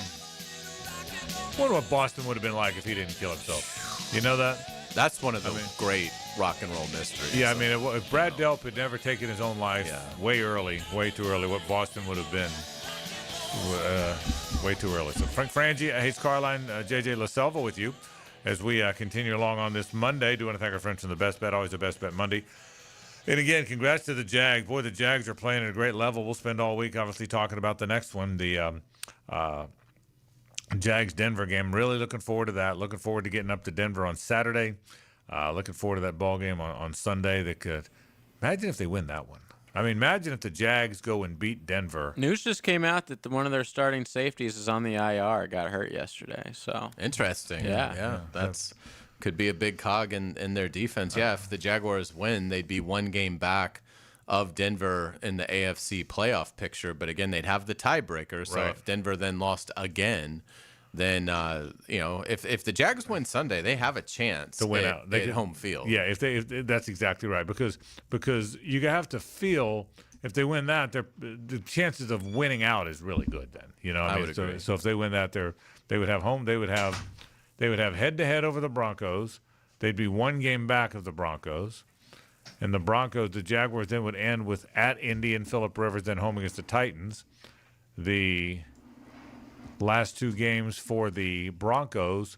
Wonder what Boston would have been like if he didn't kill himself. You know that? That's one of the great rock and roll mysteries. Yeah, I mean, if Brad Delp had never taken his own life way too early, what Boston would have been way too early. So Frank Frangie, Hayes Carline, JJ LaSelva with you as we continue along on this Monday. Do want to thank our friends from the Best Bet, always the Best Bet Monday. And again, congrats to the Jags. Boy, the Jags are playing at a great level. We'll spend all week obviously talking about the next one, the Jags-Denver game. Really looking forward to that. Looking forward to getting up to Denver on Saturday. Looking forward to that ball game on Sunday. They could imagine if they win that one. I mean, imagine if the Jags go and beat Denver. News just came out that one of their starting safeties is on the IR. Got hurt yesterday. So interesting. Yeah. That's could be a big cog in their defense. Yeah, if the Jaguars win, they'd be one game back of Denver in the AFC playoff picture. But again, they'd have the tiebreaker. So if Denver then lost again, then if the Jags win Sunday, they have a chance to win out. They get home field. Yeah, if that's exactly right, because you have to feel if they win that, the chances of winning out is really good. Then I would agree. So if they win that, they would have home. They would have head-to-head over the Broncos. They'd be one game back of the Broncos. And the Jaguars then would end with at Indy and Phillip Rivers, then home against the Titans. The last two games for the Broncos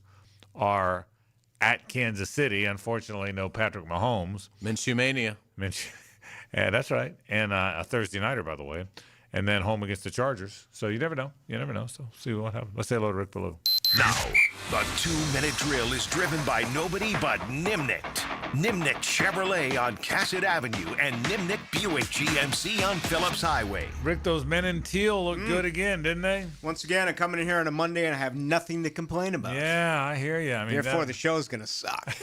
are at Kansas City. Unfortunately, no Patrick Mahomes. Minshew Mania. Yeah, that's right. And a Thursday nighter, by the way. And then home against the Chargers. So you never know. So see what happens. Let's say hello to Rick Ballou. Now, the 2-minute drill is driven by nobody but Nimnicht. Nimnicht Chevrolet on Cassett Avenue and Nimnicht Buick GMC on Phillips Highway. Rick, those men in teal looked good again, didn't they? Once again, I'm coming in here on a Monday and I have nothing to complain about. Yeah, I hear you. I mean, therefore, the show's gonna suck.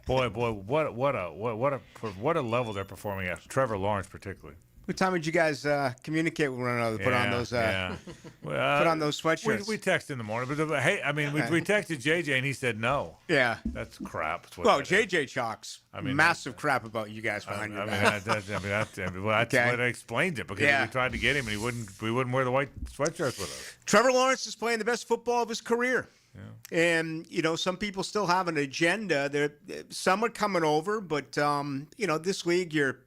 boy, what a level they're performing at. Trevor Lawrence, particularly. What time did you guys communicate with one another? Put on those put on those sweatshirts. We texted in the morning, but we texted JJ and he said no. Yeah, that's crap. Well, JJ talks massive crap about you guys behind your back. That's what I explained it because we tried to get him and we wouldn't wear the white sweatshirts with us. Trevor Lawrence is playing the best football of his career. Yeah. And, some people still have an agenda. Some are coming over, but, this league you're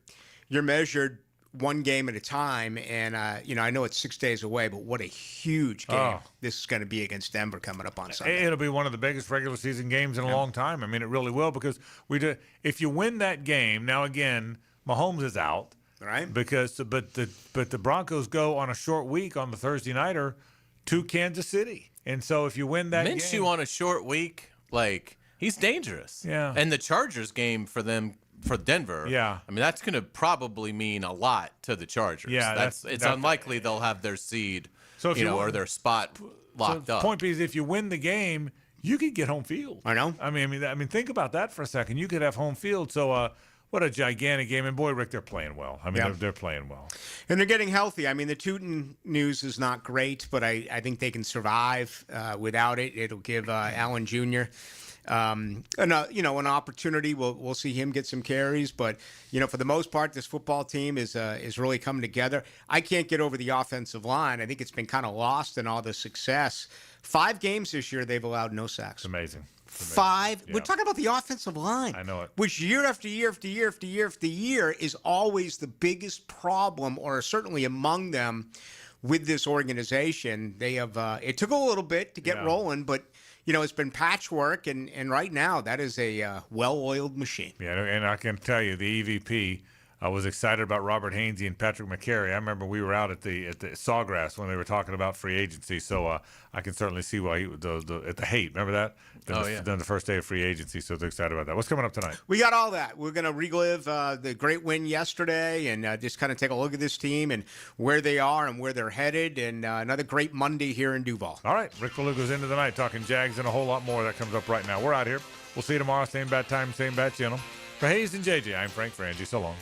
measured one game at a time. And, I know it's 6 days away, but what a huge game this is going to be against Denver coming up on Sunday. It'll be one of the biggest regular season games in a long time. I mean, it really will because if you win that game, now again, Mahomes is out. Right. But the Broncos go on a short week on the Thursday nighter to Kansas City. And so if you win that Minshew game, on a short week, he's dangerous. Yeah. And the Chargers game for Denver. Yeah. I mean, that's going to probably mean a lot to the Chargers. Yeah. It's unlikely they'll have their seed, so if or their spot locked up. The point is, if you win the game, you could get home field. I know. I mean, think about that for a second. You could have home field. So, what a gigantic game. And boy, Rick, they're playing well. I mean, they're playing well. And they're getting healthy. I mean, the Tootin news is not great, but I think they can survive without it. It'll give Allen Jr. an opportunity. We'll see him get some carries, but for the most part, this football team is really coming together. I can't get over the offensive line. I think it's been kind of lost in all the success. 5 games this year they've allowed no sacks. It's amazing. 5. Yeah. We're talking about the offensive line. I know it. Which year after year after year after year after year is always the biggest problem, or certainly among them, with this organization. They have. It took a little bit to get rolling, but it's been patchwork, and right now that is a well-oiled machine. Yeah, and I can tell you the EVP. I was excited about Robert Hainsey and Patrick McCary. I remember we were out at the Sawgrass when they were talking about free agency, so I can certainly see why at the Haight. Remember that? Then the first day of free agency, so they're excited about that. What's coming up tonight? We got all that. We're going to relive the great win yesterday and just kind of take a look at this team and where they are and where they're headed, and another great Monday here in Duval. All right, Rick Ballou goes into the night talking Jags and a whole lot more. That comes up right now. We're out here. We'll see you tomorrow, same bad time, same bad channel. For Hayes and JJ, I'm Frank Frangie. So long.